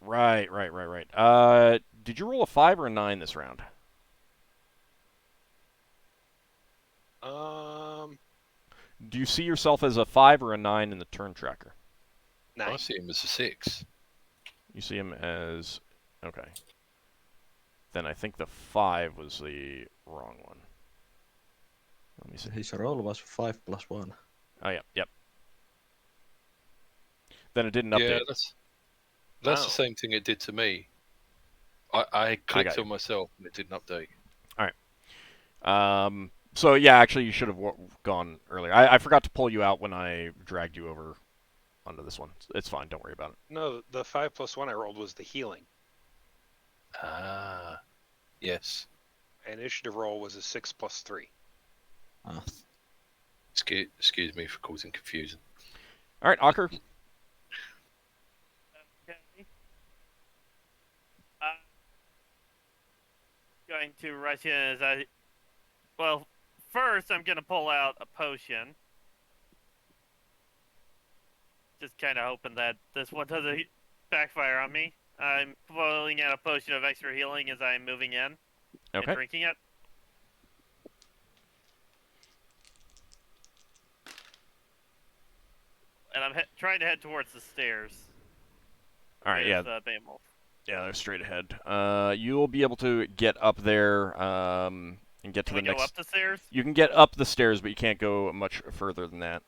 Right. Did you roll a 5 or a 9 this round? Do you see yourself as a 5 or a 9 in the turn tracker? 9. I see him as a 6. You see him as... Okay. Then I think the 5 was the wrong one. Let me see. His roll was 5+1. Oh, yeah. Yep. Then it didn't update. Yeah, that's the same thing it did to me. I clicked on myself and it didn't update. All right. So, yeah, actually, you should have gone earlier. I forgot to pull you out when I dragged you over onto this one. It's fine. Don't worry about it. No, the 5+1 I rolled was the healing. Ah, yes. Initiative roll was a 6+3. Ah. Excuse me for causing confusion. All right, Ockar. Okay. Going to rush in as I... Well, first I'm going to pull out a potion. Just kind of hoping that this one doesn't backfire on me. I'm pulling out a potion of extra healing as I'm moving in. Okay. And drinking it. And I'm trying to head towards the stairs. All right, yeah. Yeah, they're straight ahead. You'll be able to get up there and get to the next... Go up the stairs? You can get up the stairs, but you can't go much further than that.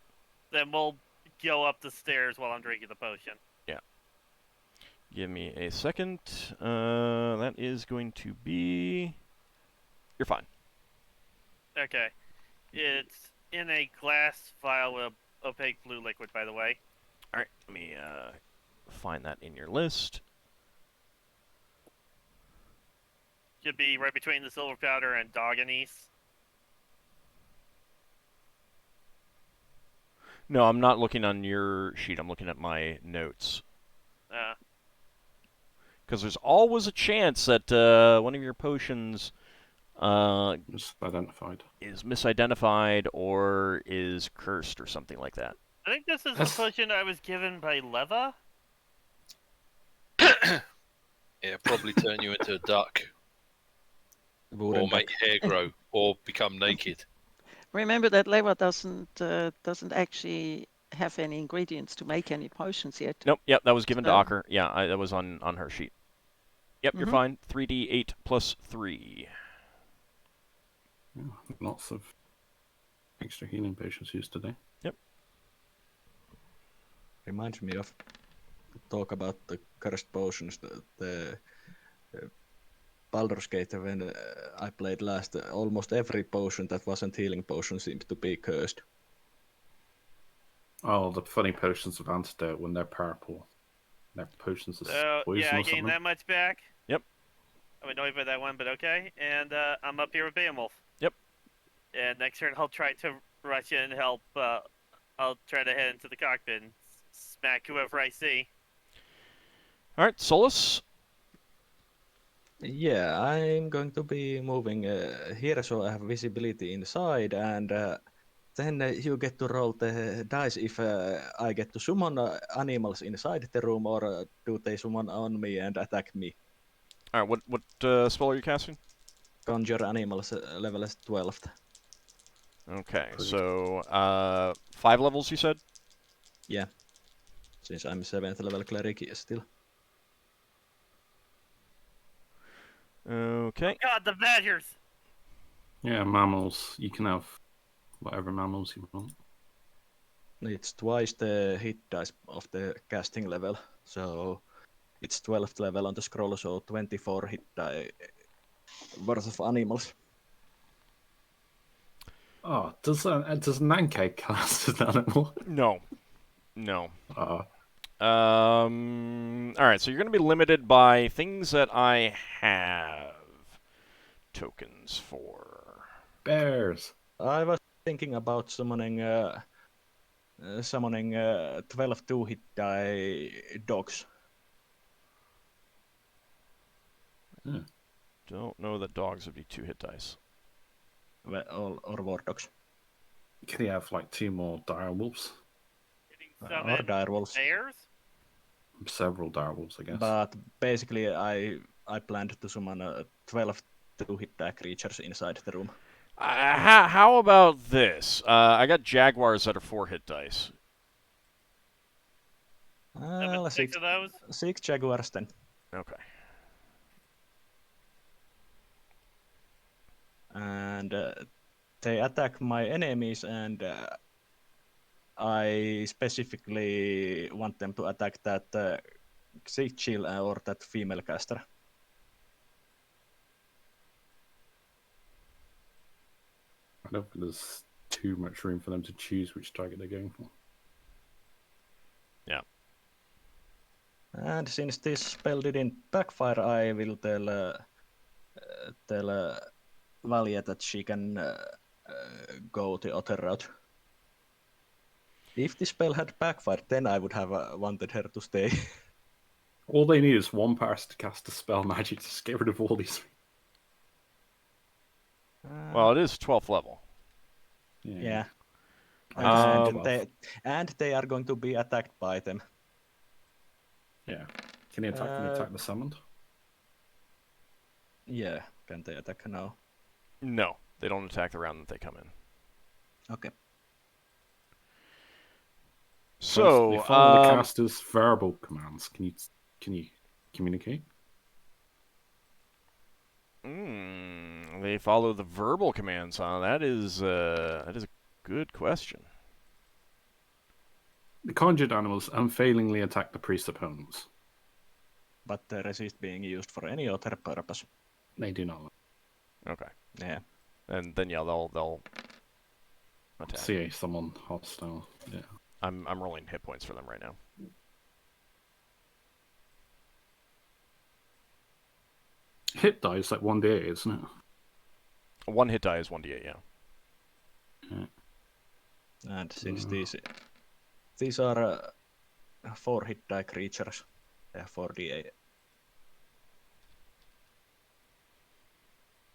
Then we'll go up the stairs while I'm drinking the potion. Yeah. Give me a second. That is going to be... You're fine. Okay. It's in a glass vial with opaque blue liquid, by the way. All right, let me find that in your list. Should be right between the silver powder and dog anise. No, I'm not looking on your sheet. I'm looking at my notes. Because there's always a chance that one of your potions is misidentified or is cursed or something like that. I think this is the potion I was given by Leva. Yeah, probably turn you into a duck. Or make hair grow, or become naked. Remember that Leva doesn't actually have any ingredients to make any potions yet. Nope. Yep, that was given to Ockar. Yeah, that was on her sheet. Yep, you're fine. 3d8 plus 3. Yeah, lots of extra healing potions used today. Yep. Reminds me of talk about the cursed potions. The Baldur's Gate, when I played last, almost every potion that wasn't healing potion seemed to be cursed. Oh, the funny potions of antidote when they're purple. Their potions of poison. Yeah, I gained that much back. Yep. I'm annoyed by that one, but okay. And I'm up here with Beowulf. Yep. And next turn I'll try to rush in and help. I'll try to head into the cockpit and smack whoever I see. All right, Solas. Yeah, I'm going to be moving here so I have visibility inside, and then you get to roll the dice if I get to summon animals inside the room, or do they summon on me and attack me? All right, what spell are you casting? Conjure animals, level is 12th. Okay, so 5 levels, you said? Yeah, since I'm 7th level cleric still. Okay. Oh God, the badgers! Yeah, mammals. You can have whatever mammals you want. It's twice the hit dice of the casting level, so it's 12th level on the scroll, so 24 hit die worth of animals. Oh, does Nanke cast an animal? No. No. Uh, All right, so you're going to be limited by things that I have tokens for. bears. I was thinking about summoning 12 2-hit die dogs. Don't know that dogs would be 2-hit dice. Or war dogs. Can you have like 2 more direwolves? Or Summon direwolves. bears? Several direwolves, I guess. But basically, I planned to summon 12 2-hit die creatures inside the room. How about this? I got jaguars that are 4-hit dice. Summon 6 of those? 6 jaguars then. Okay. And they attack my enemies, and I specifically want them to attack that Xychil or that female caster. I don't think there's too much room for them to choose which target they're going for. Yeah. And since this spell didn't backfire, I will tell Valia that she can go the other route. If the spell had backfired, then I would have wanted her to stay. All they need is one person to cast a spell magic to get rid of all these. Well, it is 12th level. Yeah. I And they are going to be attacked by them. Yeah. Can you attack the summoned? Yeah, can they attack now? No, they don't attack the round that they come in. Okay. So, they follow the caster's verbal commands. Can you communicate? They follow the verbal commands, huh? That is a good question. The conjured animals unfailingly attack the priest opponents. But they resist being used for any other purpose. They do not. Okay. Yeah. And then yeah, they'll attack. See someone hostile. Yeah. I'm rolling hit points for them right now. Hit die is like 1d8, isn't it? 1 hit die is 1d8, yeah. And since these are 4 hit die creatures, they have 4d8.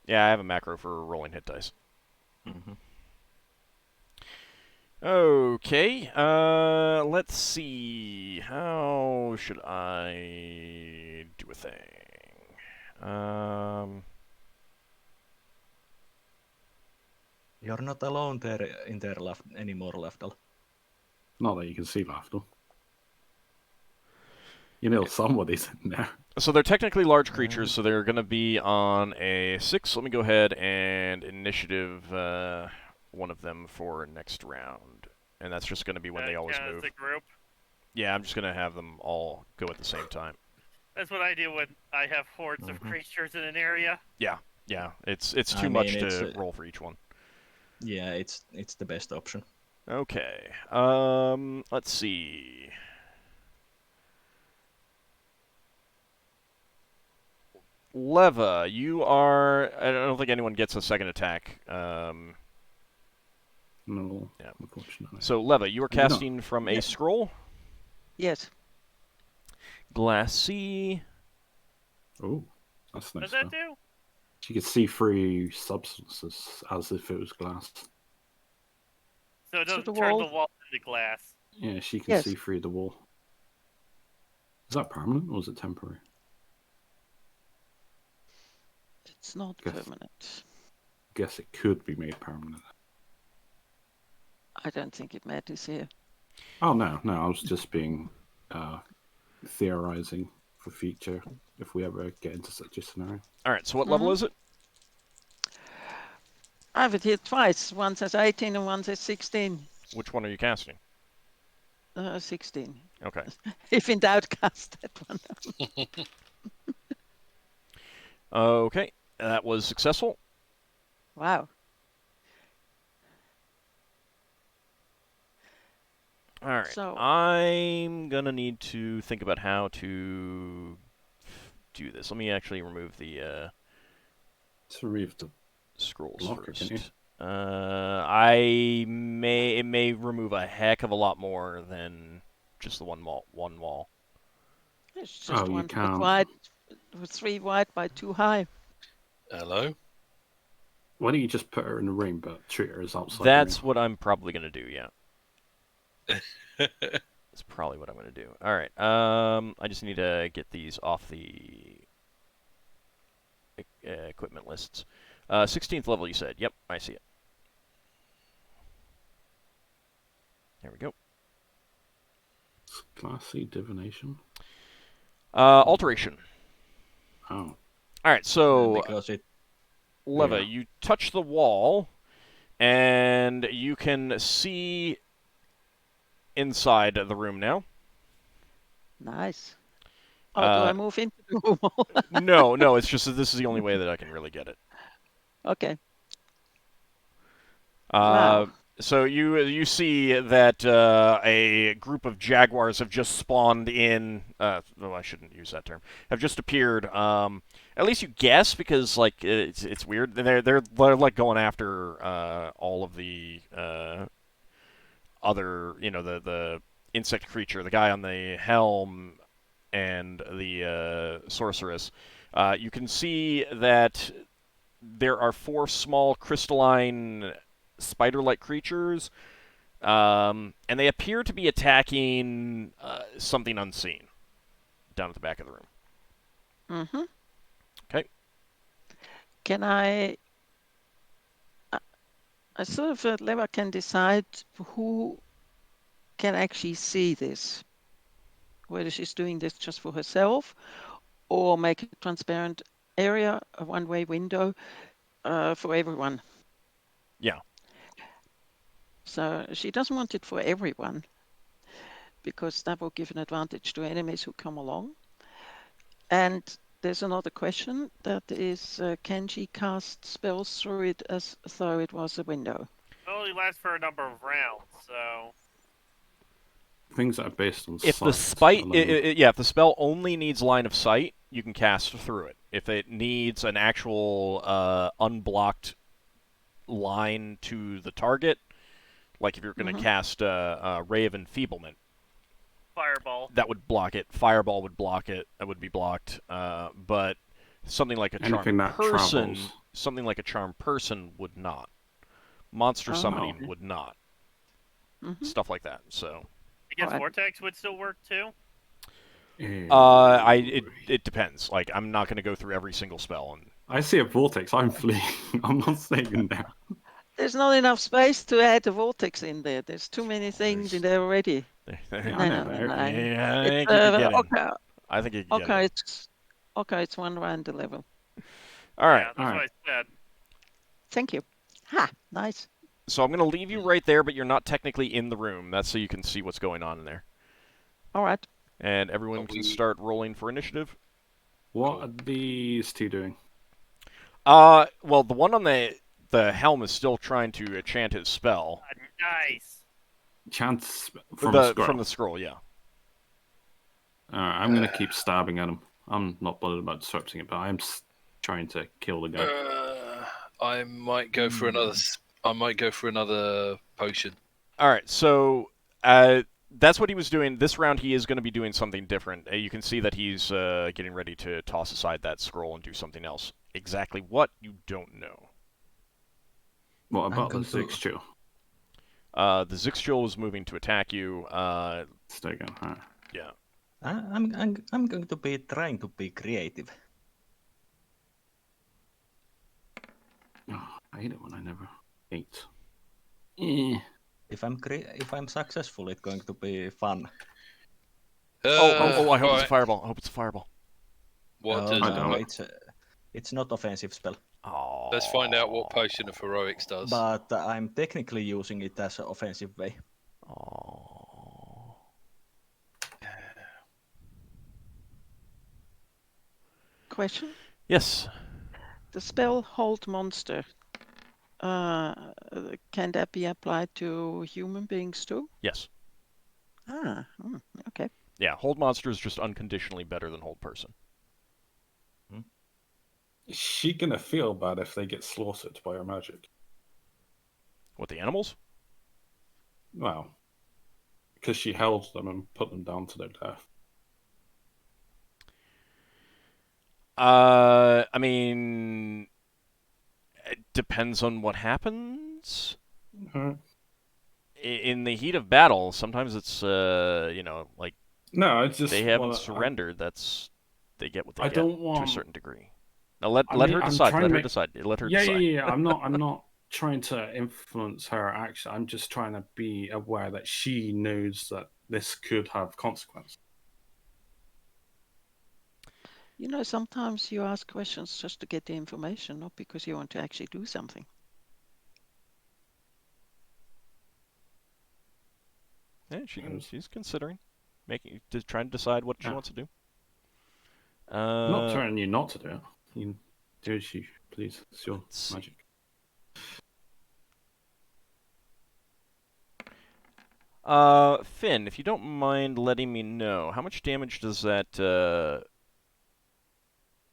Yeah, I have a macro for rolling hit dice. Mm-hmm. Okay, let's see. How should I do a thing? You're not alone there in there anymore, Lafdul. Not that you can see, Lafdul. You know somebody's in there. So they're technically large creatures, so they're going to be on a 6. Let me go ahead and initiative one of them for next round. And that's just going to be when they always move. As a group? Yeah, I'm just going to have them all go at the same time. That's what I do when I have hordes of creatures in an area. Yeah. It's too much to roll for each one. Yeah, it's the best option. Okay. Let's see. Leva, you are... I don't think anyone gets a second attack. No, yeah. Unfortunately. So, Leva, you are casting from a scroll? Yes. Glassy. Oh. That's What nice. does that do? She could see through substances as if it was glass. So it doesn't the turn the wall? wall into glass. Yeah, she can Yes. see through the wall. Is that permanent or is it temporary? It's not Guess. permanent. Guess it could be made permanent. I don't think it matters here. Oh no, I was just being theorizing for future if we ever get into such a scenario. All right. So what level is it? I have it here twice. One says 18 and one says 16. Which one are you casting? 16. Okay. If in doubt, cast that one. Okay. That was successful. Wow. All right. So- I'm going to need to think about how to do this. Let me actually remove the To remove the scrolls blocker, first. can you? It may remove a heck of a lot more than just the one wall. It's just you 1 foot can't. wide, 3 wide by 2 high. Hello? Why don't you just put her in the ring but treat her as outside? That's what I'm probably going to do, yeah. That's probably what I'm going to do. All right. I just need to get these off the equipment lists. 16th level, you said. Yep, I see it. There we go. Class C divination. Alteration. Oh. All right, so Because it Leva, Yeah. you touch the wall, and you can see inside the room now. Nice. Oh, do I move into the room? No, it's just that this is the only way that I can really get it. Okay. Wow. Wow. So you see that a group of jaguars have just spawned in. Well, I shouldn't use that term. Have just appeared. At least you guess, because like it's weird. They're like going after all of the other, the insect creature, the guy on the helm, and the sorceress. You can see that there are 4 small crystalline spider-like creatures, and they appear to be attacking something unseen down at the back of the room. Mm-hmm. Okay. Can I sort of Leva can decide who can actually see this, whether she's doing this just for herself or make a transparent area, a one-way window for everyone. Yeah. So she doesn't want it for everyone because that will give an advantage to enemies who come along. And there's another question, that is, can she cast spells through it as though it was a window? It only lasts for a number of rounds, so... Things that are based on If the sight alone. if the spell only needs line of sight, you can cast through it. If it needs an actual unblocked line to the target, like if you're going to cast Ray of Enfeeblement, Fireball. that would block it. Fireball would block it. That would be blocked. But something like a Anything charmed that person, travels. something like a charmed person would not. Monster summoning would not. Stuff like that. So. I guess Vortex would still work too. It depends. Like, I'm not going to go through every single spell. And I see a vortex. I'm fleeing. I'm not staying there. There's not enough space to add a vortex in there. There's too many things in there already. I think you could get in. I think you could get in. It's 1 round a level. All right. Yeah, that's what I said. Thank you. Ha! Nice. So I'm going to leave you right there, but you're not technically in the room. That's so you can see what's going on in there. All right. And everyone can start rolling for initiative. What are these 2 doing? Well, the one on the helm is still trying to chant his spell. Nice. Chant from the scroll. From the scroll, yeah. I'm going to keep stabbing at him. I'm not bothered about disrupting it, but I'm trying to kill the guy. I might go for another. I might go for another potion. All right, so That's what he was doing. This round, he is going to be doing something different. You can see that he's getting ready to toss aside that scroll and do something else. Exactly what, you don't know. What about the Zixtral? The Zixtral was moving to attack you. Stay again. Right. Yeah. I'm going to be trying to be creative. Oh, I hate it when I never eat. If I'm successful, it's going to be fun. I hope it's a fireball. I hope it's a fireball. What does no, it's not offensive spell. Oh. Let's find out what Potion of Heroics does. But I'm technically using it as an offensive way. Oh. Question? Yes. The spell Hold Monster, can that be applied to human beings too? Yes. Okay. Yeah, Hold Monster is just unconditionally better than Hold Person. Is she gonna feel bad if they get slaughtered by her magic? What, the animals? Well, because she held them and put them down to their death. I mean, it depends on what happens. In the heat of battle, sometimes it's, like, no, it's just they haven't surrendered. They get what they get don't want to a certain degree. Now let her decide. Let her decide. Let her decide. Yeah. I'm not trying to influence her action. I'm just trying to be aware that she knows that this could have consequences. You know, sometimes you ask questions just to get the information, not because you want to actually do something. Yeah, she's considering trying to decide what she wants to do. I'm not telling you not to do it. You do as you please. It's your magic. Finn, if you don't mind letting me know, how much damage does that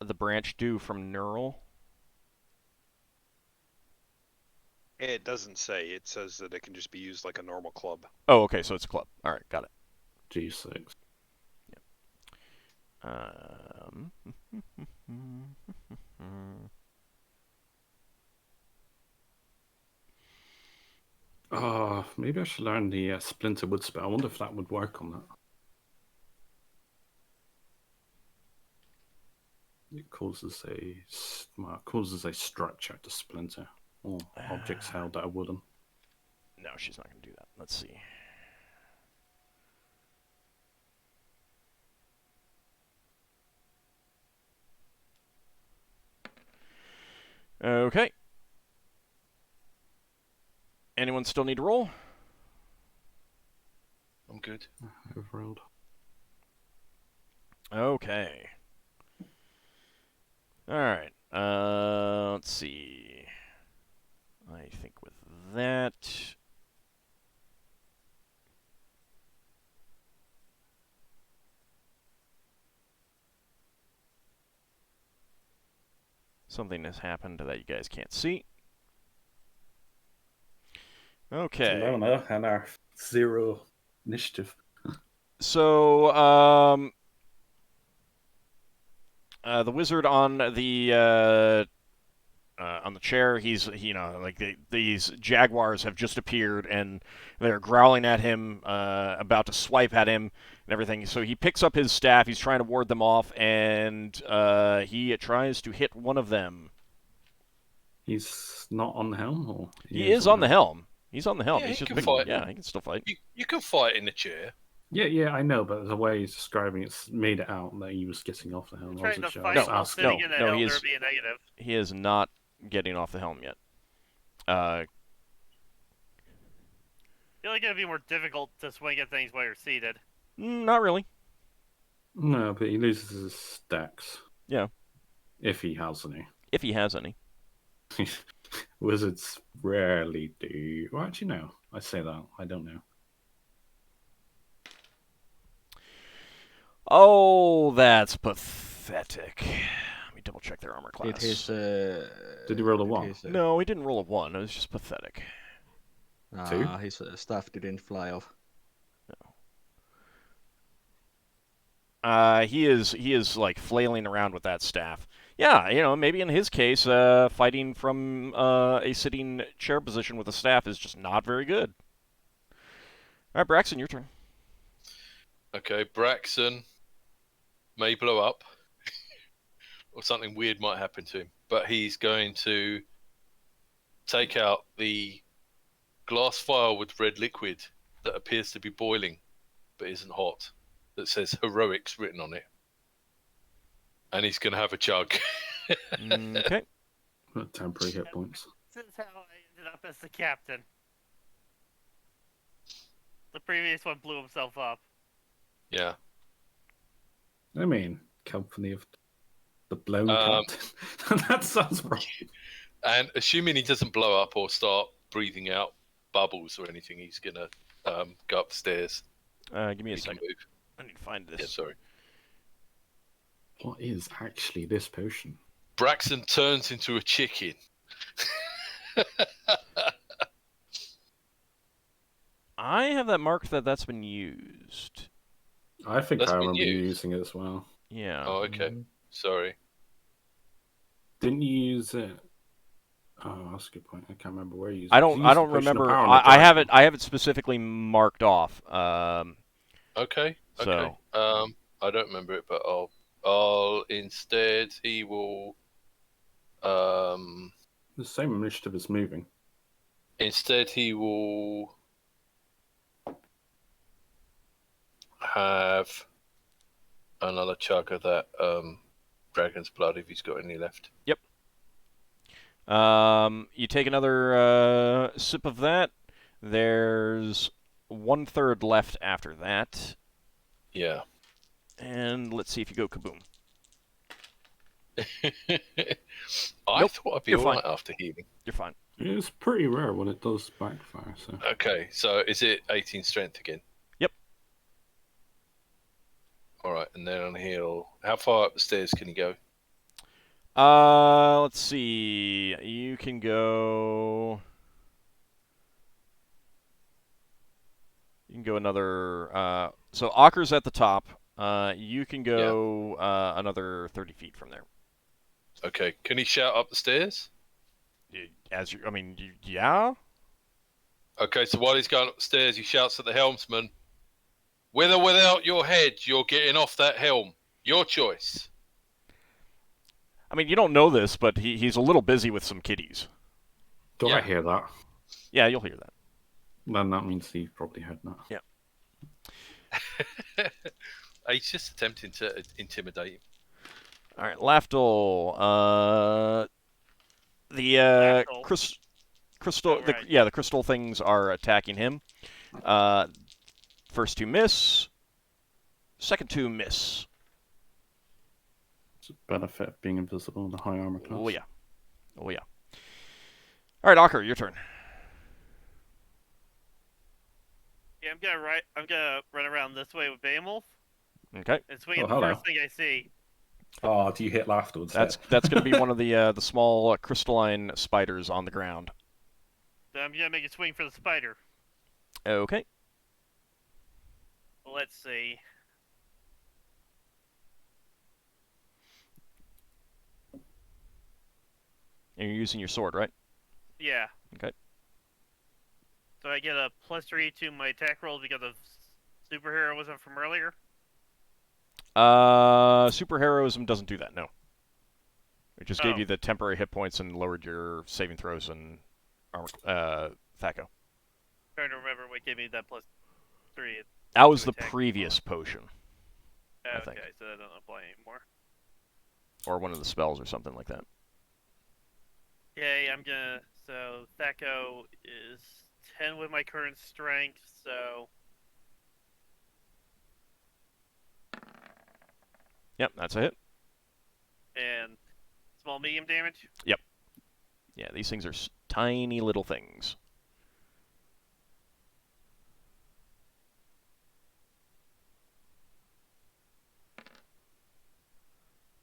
the branch do from neural? It doesn't say. It says that it can just be used like a normal club. Oh, okay, so it's a club. All right, got it. G6. Maybe I should learn the Splinter Wood spell. I wonder if that would work on that. It causes a structure to splinter, or objects held that are wooden. No, she's not going to do that. Let's see. Okay. Anyone still need to roll? I'm good. I've rolled. Okay. All right. Let's see. I think with that, something has happened that you guys can't see. Okay. No, and our 0 initiative. So, the wizard on the chair, these jaguars have just appeared and they're growling at him, about to swipe at him and everything. So he picks up his staff. He's trying to ward them off, and he tries to hit one of them. He's not on the helm, or he is on the helm. He's on the helm. Yeah, he's he just can fight. Yeah, he can still fight. You can fight in the chair. Yeah, I know, but the way he's describing it's made it out that he was getting off the helm. Trying to Sure. fight while sitting in the helm, he there would be a negative. He is not getting off the helm yet. I feel like it'd be more difficult to swing at things while you're seated. Not really. No, but he loses his stacks. Yeah. If he has any. If he has any. Wizards rarely do. Well, actually, no. I say that. I don't know. Oh, that's pathetic. Let me double check their armor class. Did he roll a 1? No, he didn't roll a 1. It was just pathetic. 2? His stuff didn't fly off. No. He is like flailing around with that staff. Yeah, maybe in his case, fighting from a sitting chair position with a staff is just not very good. All right, Braxon, your turn. Okay, Braxon may blow up, or something weird might happen to him, but he's going to take out the glass vial with red liquid that appears to be boiling, but isn't hot, that says heroics written on it. And he's going to have a chug. Okay. Temporary hit points. This is how I ended up as the captain. The previous one blew himself up. Yeah. I mean, company of the blown captain. That sounds wrong. And assuming he doesn't blow up or start breathing out bubbles or anything, he's going to go upstairs. Give me a second. Move. I need to find this. Yeah, sorry. What is actually this potion? Braxon turns into a chicken. I have that marked that's been used. I think That's I been remember you used. using it as well. Yeah. Oh, okay. Sorry. Didn't you use it? Oh, that's a good point. I can't remember where you used it. I You don't used the potion of remember. power on the I have dragon. it. I have it specifically marked off. Okay. So. I don't remember it, but I'll instead he will The same initiative as moving. instead he will have another chug of that dragon's blood if he's got any left. Yep. You take another sip of that. There's 1/3 left after that. Yeah. And let's see if you go kaboom. I Nope, thought I'd be you're alright fine. after healing. You're fine. It's pretty rare when it does backfire. So Okay, so is it 18 strength again? Yep. Alright, and then on heal, how far up the stairs can he go? Let's see. You can go. You can go another. So Ockar's at the top. You can go another 30 feet from there. Okay, can he shout up the stairs? Yeah. Okay, so while he's going up the stairs, he shouts at the helmsman, "With or without your head, you're getting off that helm. Your choice." I mean, you don't know this, but he's a little busy with some kitties. do I Yeah. hear that? Yeah, you'll hear that. Then that means he probably heard that. Yeah. He's just attempting to intimidate him. All right, Lafdul. The Lafdul. crystal. Oh, right. The crystal things are attacking him. First two miss. Second two miss. It's a benefit of being invisible in the high armor class. Oh yeah. Oh yeah. All right, Ockar, your turn. Yeah, I'm gonna run around this way with Behemoth Okay. and swing Oh, at the hello. first thing I see. Oh, do you hit afterwards? That's going to be one of the small crystalline spiders on the ground. So I'm gonna make a swing for the spider. Okay. Let's see. And you're using your sword, right? Yeah. Okay. So I get a +3 to my attack rolls because of superheroism from earlier. Superheroism doesn't do that. No. It just gave Oh. you the temporary hit points and lowered your saving throws and armor. Thaco. Trying to remember what gave me that +3. That was the attack previous potion, I think. Okay, so that doesn't apply anymore. or one of the spells, or something like that. Okay, I'm gonna. So Thaco is 10 with my current strength, so. Yep, that's a hit. And small medium damage. Yeah, these things are tiny little things.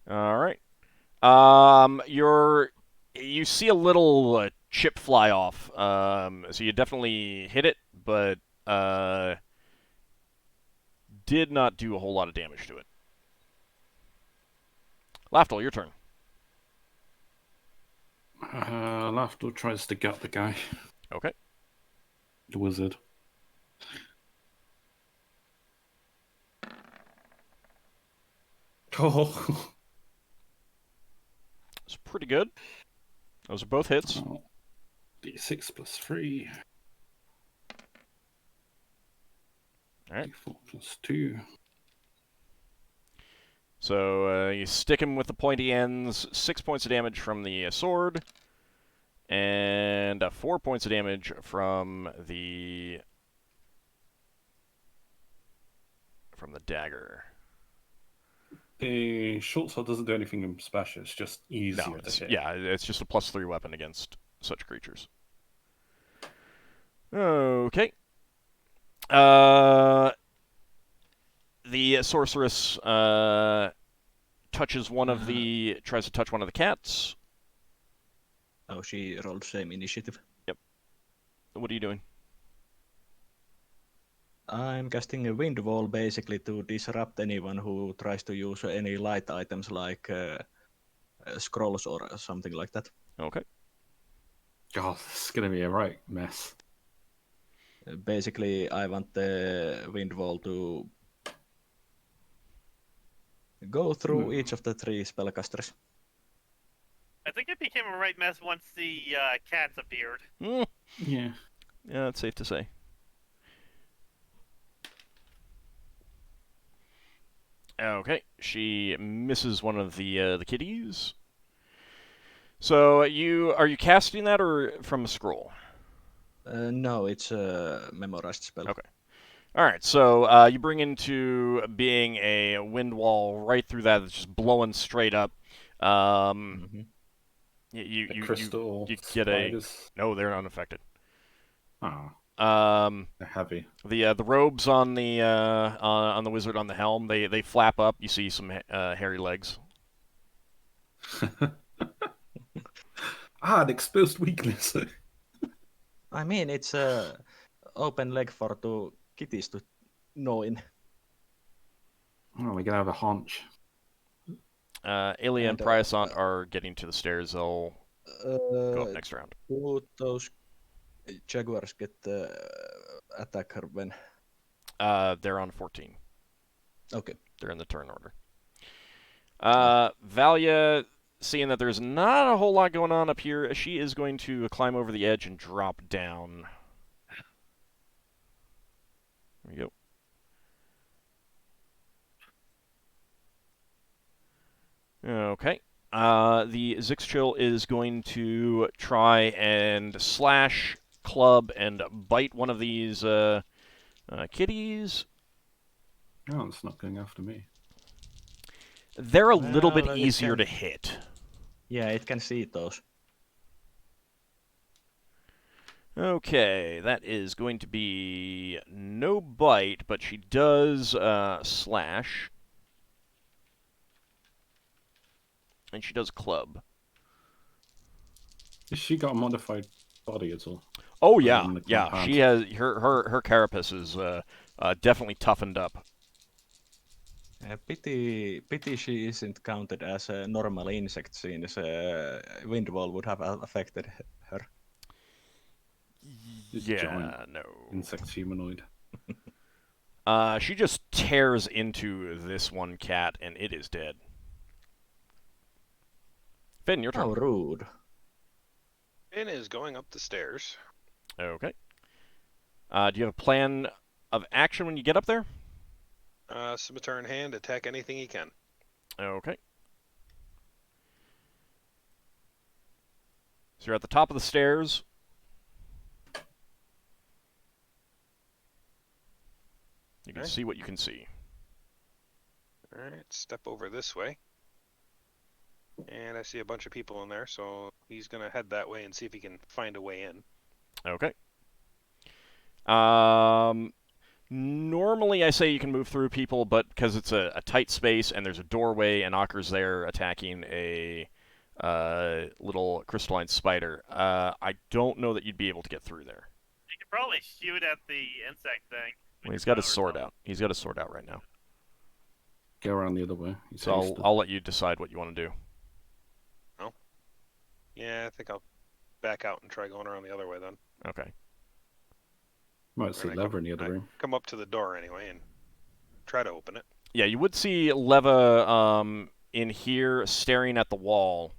All right. You see a little chip fly off. So you definitely hit it, but did not do a whole lot of damage to it. Lafdul, your turn. Lafdul tries to gut the guy. Okay. The wizard. Oh. It's pretty good. Those are both hits. Oh. D6 plus 3. All right. D4 plus 2. So you stick him with the pointy ends. 6 points of damage from the sword, and 4 points of damage from the dagger. The short sword doesn't do anything special. It's just easier to hit. Yeah, it's just a +3 weapon against such creatures. Okay. The sorceress touches one of the tries to touch one of the cats. Oh, she rolled same initiative. Yep. What are you doing? I'm casting a wind wall basically to disrupt anyone who tries to use any light items like scrolls or something like that. Okay. God, this is going to be a right mess. Basically, I want the wind wall to go through each of the 3 spellcasters. I think it became a right mess once the cats appeared. Yeah. Yeah. Yeah, that's safe to say. Okay, she misses one of the kitties. So are you casting that or from a scroll? No, it's a memorized spell. Okay. All right, so you bring into being a wind wall right through that. That's just blowing straight up. You crystal get spiders. no, they're unaffected. Oh. They're heavy. The robes on the wizard on the helm, they flap up. You see some hairy legs. An exposed weakness. I mean, it's a open leg for 2 kitties to gnaw in. Oh, we're gonna have a haunch. Aelia and Priasant are getting to the stairs. They'll go up next round. Do those jaguars get attack her when? They're on 14. Okay. They're in the turn order. Valia, seeing that there's not a whole lot going on up here, she is going to climb over the edge and drop down. There we go. Okay. The Zixchill is going to try and slash, club, and bite one of these kitties. Oh, it's not going after me. They're a little bit easier to hit. Yeah, it can see those. Okay, that is going to be no bite, but she does slash. And she does club. Has she got a modified body at all? Oh yeah, yeah. She has her carapace is definitely toughened up. Pity she isn't counted as a normal insect, since wind wall would have affected her. Yeah, no. Insect humanoid. She just tears into this one cat, and it is dead. Finn, your turn. How rude. Finn is going up the stairs. Okay. Do you have a plan of action when you get up there? Scimitar in hand, attack anything he can. Okay. So you're at the top of the stairs. You can see what you can see. Alright, step over this way. And I see a bunch of people in there, so he's going to head that way and see if he can find a way in. Okay. Normally I say you can move through people, but because it's a tight space and there's a doorway and Ockar's there attacking a little crystalline spider, I don't know that you'd be able to get through there. You could probably shoot at the insect thing. Well, he's got his sword out. He's got his sword out right now. Go around the other way. So I'll let you decide what you want to do. Oh. Yeah, I think I'll back out and try going around the other way then. Okay. Might see Leva in the other room. Come up to the door anyway and try to open it. Yeah, you would see Leva in here staring at the wall.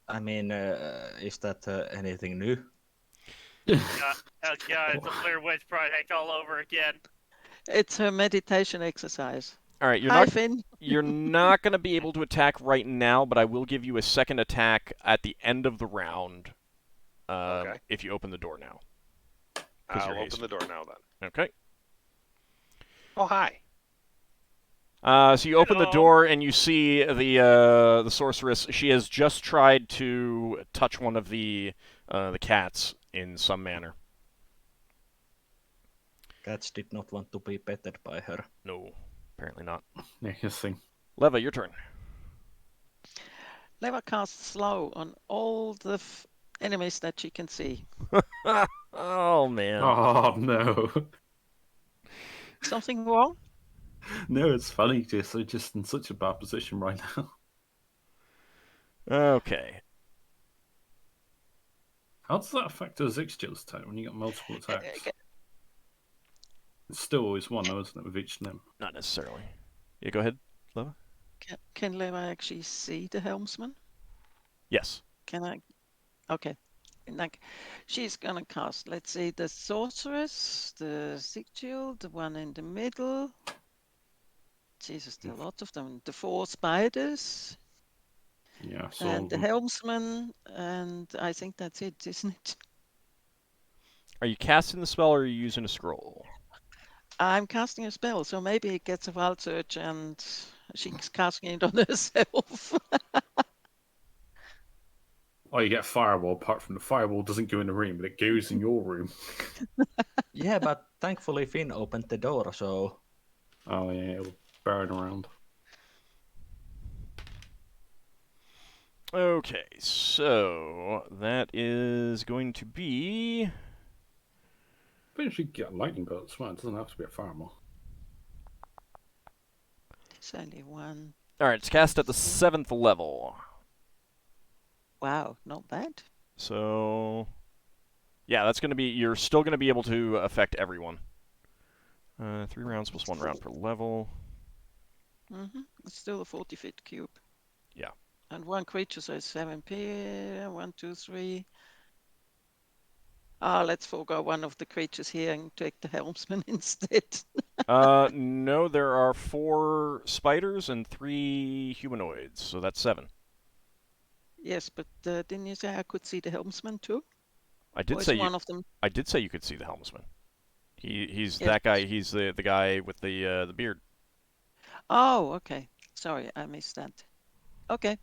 I mean, is that anything new? Yeah, it's a Blair Witch Project all over again. It's her meditation exercise. All right, you're not going to be able to attack right now, but I will give you a second attack at the end of the round if you open the door now. I'll open the door now then. Okay. Oh, hi. So you open the door and you see the sorceress. She has just tried to touch one of the cats in some manner. Cats did not want to be petted by her. No, apparently not. Interesting. Leva, your turn. Leva casts slow on all the enemies that she can see. Oh, man. Oh, no. Something wrong? No, it's funny. They're just in such a bad position right now. Okay. How does that affect a Zixjil's turn when you get multiple attacks? It's still always one, though, isn't it, with each limb? Not necessarily. Yeah, go ahead, Leva. Can Leva actually see the helmsman? Yes. Can I? Okay. Like, she's gonna cast, let's see, the sorceress, the Zixjil, the one in the middle. Jesus, there are lots of them. The 4 spiders. Yeah, and the helmsman, and I think that's it, isn't it? Are you casting the spell or are you using a scroll? I'm casting a spell, so maybe it gets a wild search and she's casting it on herself. Oh, you get a fireball, apart from the fireball doesn't go in the room, but it goes in your room. Yeah, but thankfully Finn opened the door, so... Oh, yeah, it'll burn around. Okay, so that is going to be... But you should get a lightning bolt as well. It doesn't have to be a fireball. It's only one. Alright, it's cast at the 7th level. Wow, not bad. So... yeah, that's going to be... you're still going to be able to affect everyone. 3 rounds plus 1 round per level. It's still a 40-foot cube. Yeah. And one creature, so it's 7p. 1, 2, 3. Let's forego one of the creatures here and take the helmsman instead. No, there are 4 spiders and 3 humanoids, so that's 7. Yes, but didn't you say I could see the helmsman too? I did say one of them. I did say you could see the helmsman. He's yes. That guy. He's the guy with the beard. Oh, okay. Sorry, I missed that. Okay.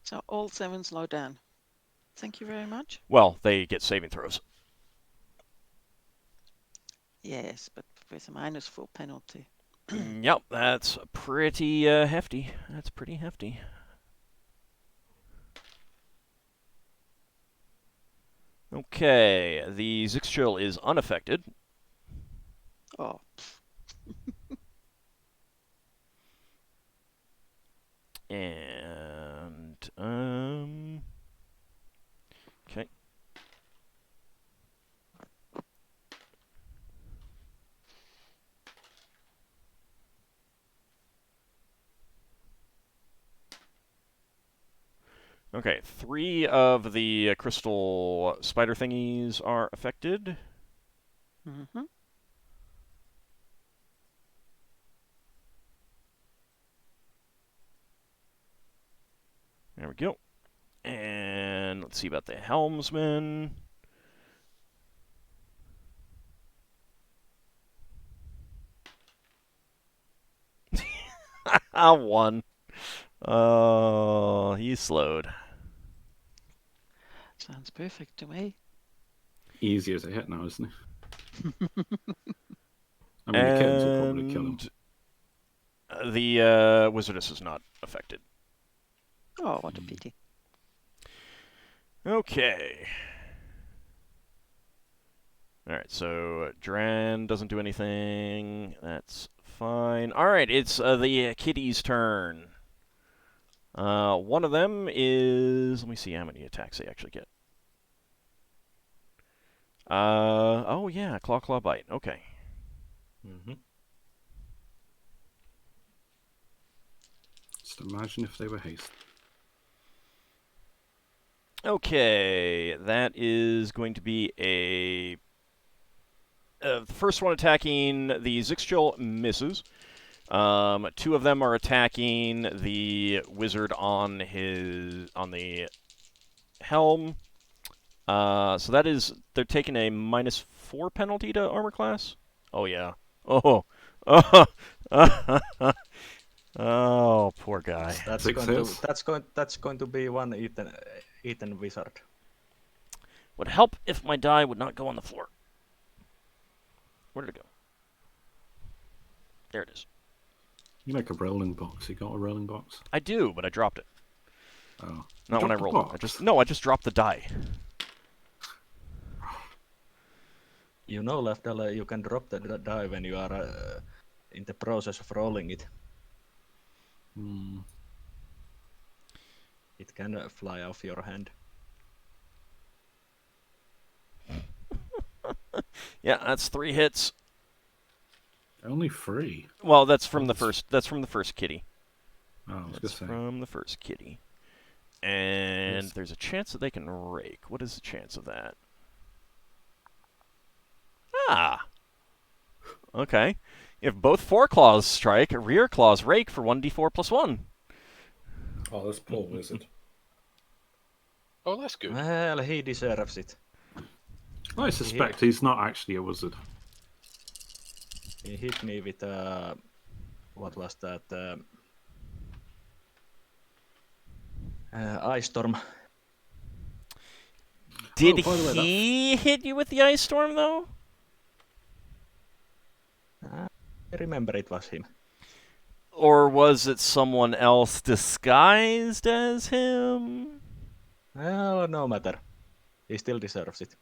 So all 7 slow down. Thank you very much. Well, they get saving throws. Yes, but with a -4 penalty. Yep, that's pretty hefty. That's pretty hefty. Okay, the Zixjil is unaffected. Oh. And, okay. Okay, 3 of the crystal spider thingies are affected. There we go. And let's see about the helmsman. I won. Oh, he's slowed. Sounds perfect to me. Easy as a hit now, isn't it? I mean, the kittens will probably kill him. The wizardess is not affected. Oh, what a pity. Okay. Alright, so Dran doesn't do anything. That's fine. Alright, it's the kitty's turn. One of them is... Let me see how many attacks they actually get. Oh yeah, Claw Bite. Okay. Mm-hmm. Just imagine if they were hasty. Okay, that is going to be a... the first one attacking the Zixchil misses. Two of them are attacking the wizard on the helm. So that is, they're taking a -4 penalty to armor class. Oh yeah. Oh. Oh. Oh, poor guy. That's going to be one eaten wizard. Would help if my die would not go on the floor. Where did it go? There it is. You like a rolling box. You got a rolling box? I do, but I dropped it. Oh. Not when I Drop the rolled it. box? I just dropped the die. You know, Lafdul, you can drop the die when you are in the process of rolling it. Hmm. It can fly off your hand. Yeah, that's 3 hits. Only 3. Well, that's from the first. That's from the first kitty. Oh, I was That's gonna say. from the first kitty. And Yes. there's a chance that they can rake. What is the chance of that? Ah. Okay. If both foreclaws strike, rear claws rake for 1d4 + 1. Oh, this poor wizard. Oh, that's good. Well, he deserves it. I suspect he's not actually a wizard. He hit me with what was that? Ice storm. Did by the way, he hit you with the ice storm though? I remember it was him. Or was it someone else disguised as him? Well, no matter. He still deserves it.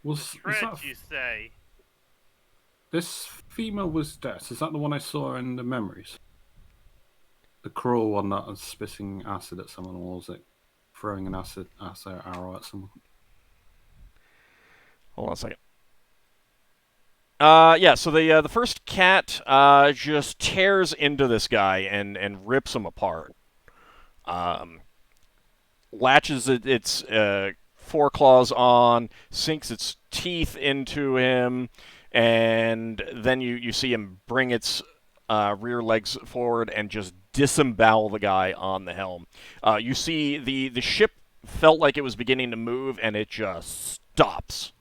Was Trent, that you say? this female wizardess? Is that the one I saw in the memories? The cruel one that was spitting acid at someone, or was it throwing an acid arrow at someone? Hold on a second. Yeah, so the first cat just tears into this guy and rips him apart. Latches its foreclaws on, sinks its teeth into him, and then you see him bring its rear legs forward and just disembowel the guy on the helm. You see the ship felt like it was beginning to move, and it just stops.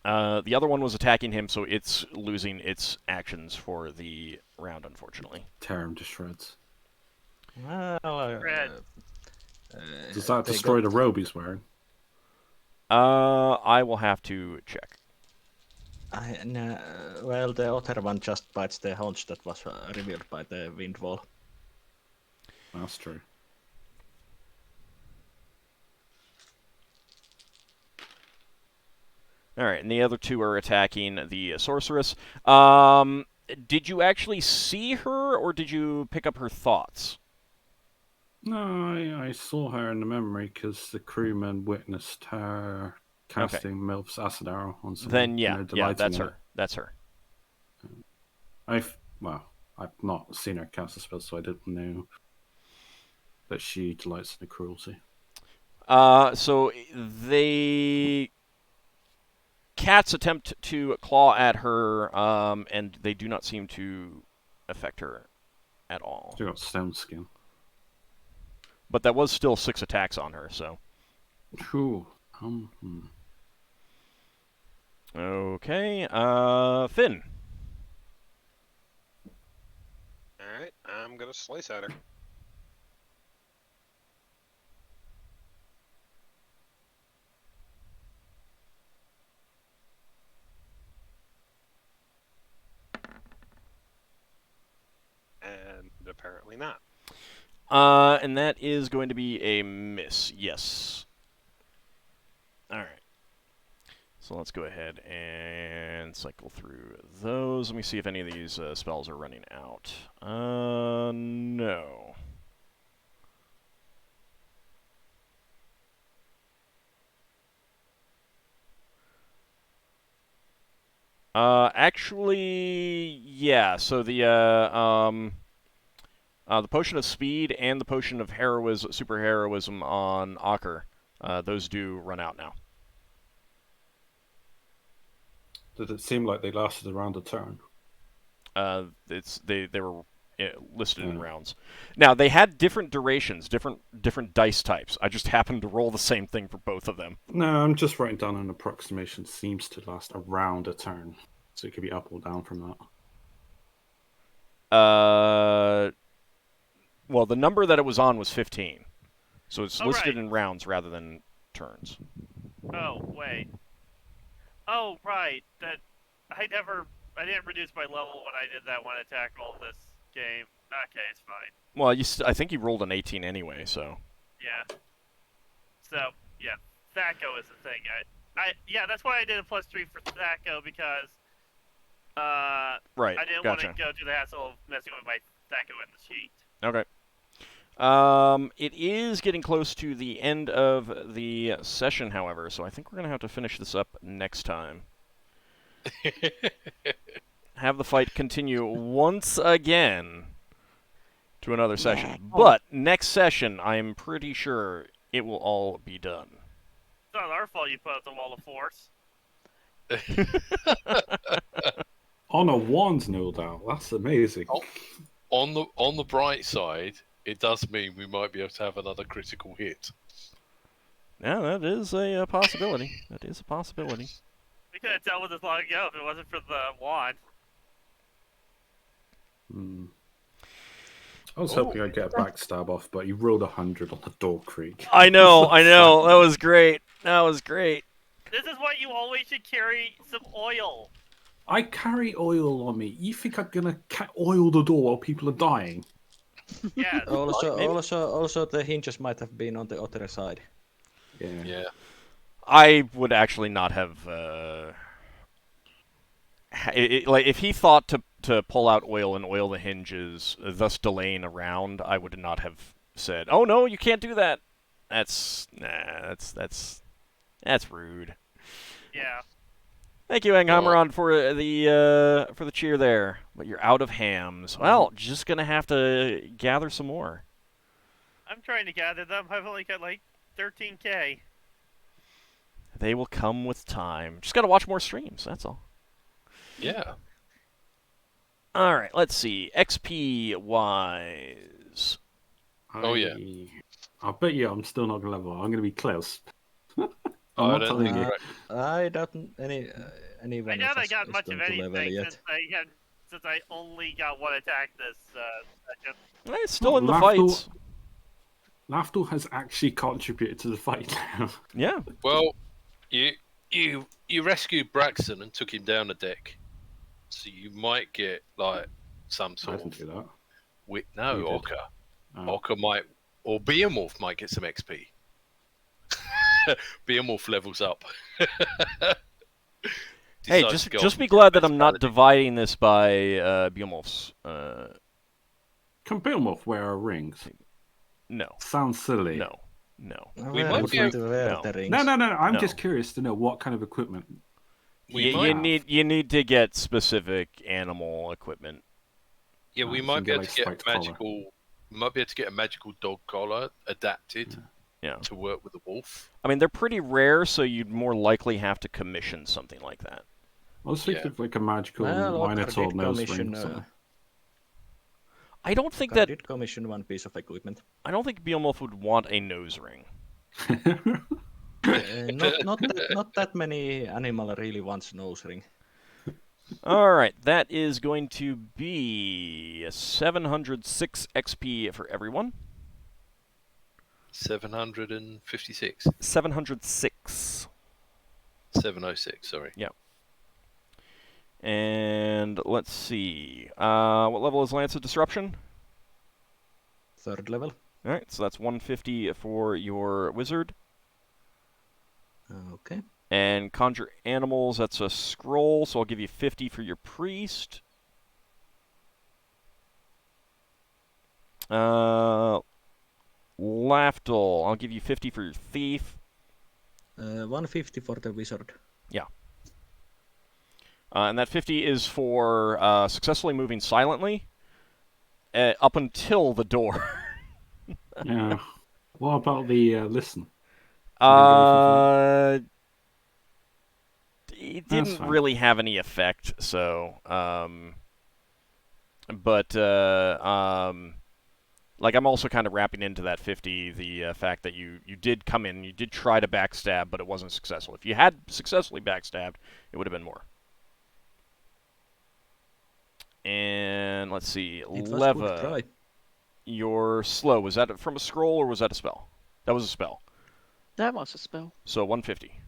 The other one was attacking him, so it's losing its actions for the round, unfortunately. Tear him to shreds. Well, Does that destroy the robe he's wearing? I will have to check. Well, the other one just bites the haunch that was revealed by the wind wall. That's true. All right, and the other two are attacking the sorceress. Did you actually see her, or did you pick up her thoughts? No, I saw her in the memory because the crewmen witnessed her casting Milf's acid arrow on someone. Then yeah, and they're yeah, delighting that's in her. it. That's her. I've not seen her cast a spell, so I didn't know that she delights in the cruelty. So they cats attempt to claw at her, and they do not seem to affect her at all. She got stone skin. But that was still 6 attacks on her, so. True. Okay, Finn. Alright, I'm gonna slice at her. And apparently not. And that is going to be a miss, yes. So let's go ahead and cycle through those. Let me see if any of these spells are running out. No. Actually, yeah. So the potion of speed and the potion of heroism, super heroism on Ockar, those do run out now. Did it seem like they lasted around a turn? They were listed in rounds. Now they had different durations, different dice types. I just happened to roll the same thing for both of them. No, I'm just writing down an approximation. Seems to last around a turn, so it could be up or down from that. Well, the number that it was on was 15, so it's listed right. in rounds rather than turns. Oh wait. Oh right. That I didn't reduce my level when I did that one attack roll this game. Okay, it's fine. Well, I think you rolled an 18 anyway, so. Yeah. So yeah, Thaco is the thing. Yeah, that's why I did a +3 for Thaco because right. I didn't want to go through the hassle of messing with my Thaco in the sheet. Okay. It is getting close to the end of the session, however, so I think we're going to have to finish this up next time. Have the fight continue once again to another session. Yeah. But next session, I'm pretty sure it will all be done. It's not our fault you put up the wall of force. On a wand, no doubt. That's amazing. On the bright side, it does mean we might be able to have another critical hit. Yeah, that is a possibility. That is a possibility. We could have dealt with this long ago if it wasn't for the wand. I was hoping I'd get a backstab off, but you rolled 100 on the door creek. I know. That was great. This is why you always should carry some oil. I carry oil on me. You think I'm gonna oil the door while people are dying? Yeah. Also, the hinges might have been on the other side. Yeah. I would actually not have. Like if he thought to pull out oil and oil the hinges, thus delaying a round, I would not have said, "Oh no, you can't do that." That's rude. Yeah. Thank you, Anghammeron, for the cheer there. But you're out of hams. Well, just gonna have to gather some more. I'm trying to gather them. I've only got like 13k. They will come with time. Just gotta watch more streams. That's all. Yeah. All right. Let's see. XP wise. Oh yeah. I bet you I'm still not gonna level. I'm gonna be close. I don't think you're right. I don't anyone. I doubt I got much of anything anything since I only got one attack this session. It's still in the fights. Lafdul has actually contributed to the fight now. Yeah. Well, you rescued Braxon and took him down the deck, so you might get like some sort of. Do that. No, Ockar. Ockar might, or Behemoth might get some XP. Behemoth levels up. Hey, just be glad that I'm not dividing this by Behemoths. Can Behemoth wear rings? No. Sounds silly. No. We might be able to wear the rings. No. I'm just curious to know what kind of equipment. You need to get specific animal equipment. Yeah, we might be able to get magical. We might be able to get a magical dog collar adapted. Yeah. To work with the wolf. I mean, they're pretty rare, so you'd more likely have to commission something like that. I was thinking of like a magical Minotaur nose ring. I don't think I did commission one piece of equipment. I don't think Behemoth would want a nose ring. Not that many animal really wants nose ring. All right, that is going to be 706 XP for everyone. 756. 706. 706, sorry. Yeah. And let's see. What level is Lance of Disruption? 3rd level. All right, so that's 150 for your wizard. Okay. And conjure animals, that's a scroll, so I'll give you 50 for your priest. Lafdul, I'll give you 50 for your thief. 150 for the wizard. Yeah. And that 50 is for successfully moving silently up until the door. Yeah. What about the listen? It didn't really have any effect, so like I'm also kind of wrapping into that 50 the fact that you did come in, you did try to backstab, but it wasn't successful. If you had successfully backstabbed, it would have been more. And let's see, Leva, you're slow. Was that from a scroll or was that a spell? That was a spell. That was a spell. So 150.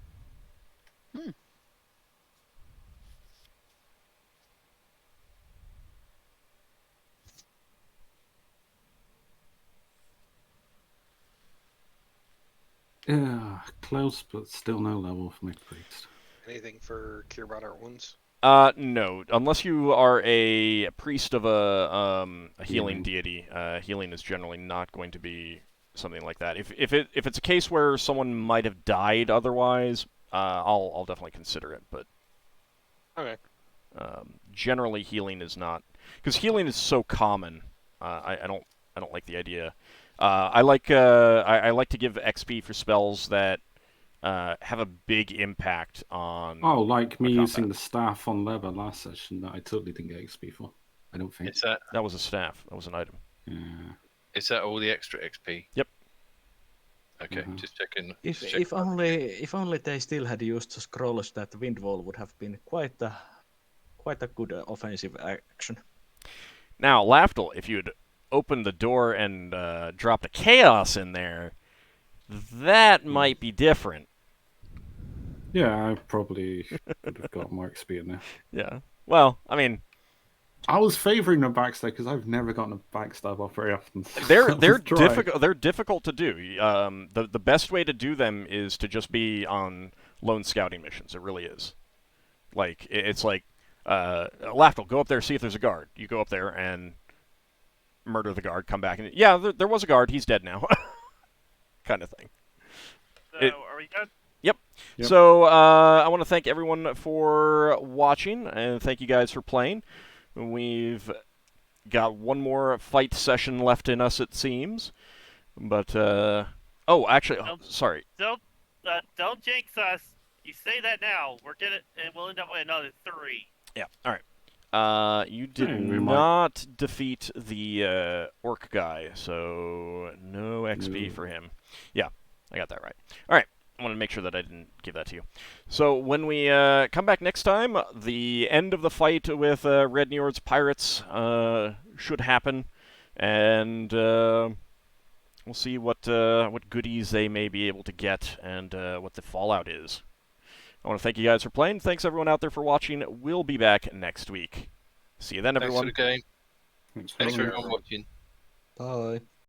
Yeah, close, but still no level for my priest. Anything for Cure Minor Wounds? No. Unless you are a priest of a healing deity, healing is generally not going to be something like that. If it's a case where someone might have died otherwise, I'll definitely consider it. But okay. Generally, healing is not, because healing is so common. I don't like the idea. I like to give XP for spells that have a big impact on. Oh, like me using the staff on Leva last session that I totally didn't get XP for. I don't think. That was a staff. That was an item. Yeah. Is that all the extra XP? Yep. Okay, just checking. If only they still had used the scrolls, that wind wall would have been quite a good offensive action. Now, Lafdul, if you'd opened the door and dropped a chaos in there, that might be different. Yeah, I probably would have got more XP in there. Yeah. Well, I mean, I was favoring a backstab because I've never gotten a backstab off very often. They're difficult. They're difficult to do. The best way to do them is to just be on lone scouting missions. It really is. Like it's like Lafdul, go up there, see if there's a guard. You go up there and murder the guard. Come back and there was a guard. He's dead now. Kind of thing. So are we done? Yep. So I want to thank everyone for watching, and thank you guys for playing. We've got one more fight session left in us, it seems. But actually, sorry. Don't jinx us. You say that now, and we'll end up with another 3. Yeah. All right. You did not defeat the orc guy, so no XP for him. Yeah, I got that right. All right. I want to make sure that I didn't give that to you. So when we come back next time, the end of the fight with Red Njord's pirates should happen, and we'll see what goodies they may be able to get and what the fallout is. I want to thank you guys for playing. Thanks everyone out there for watching. We'll be back next week. See you then, everyone. Thanks for the game. Thanks for everyone watching. Bye.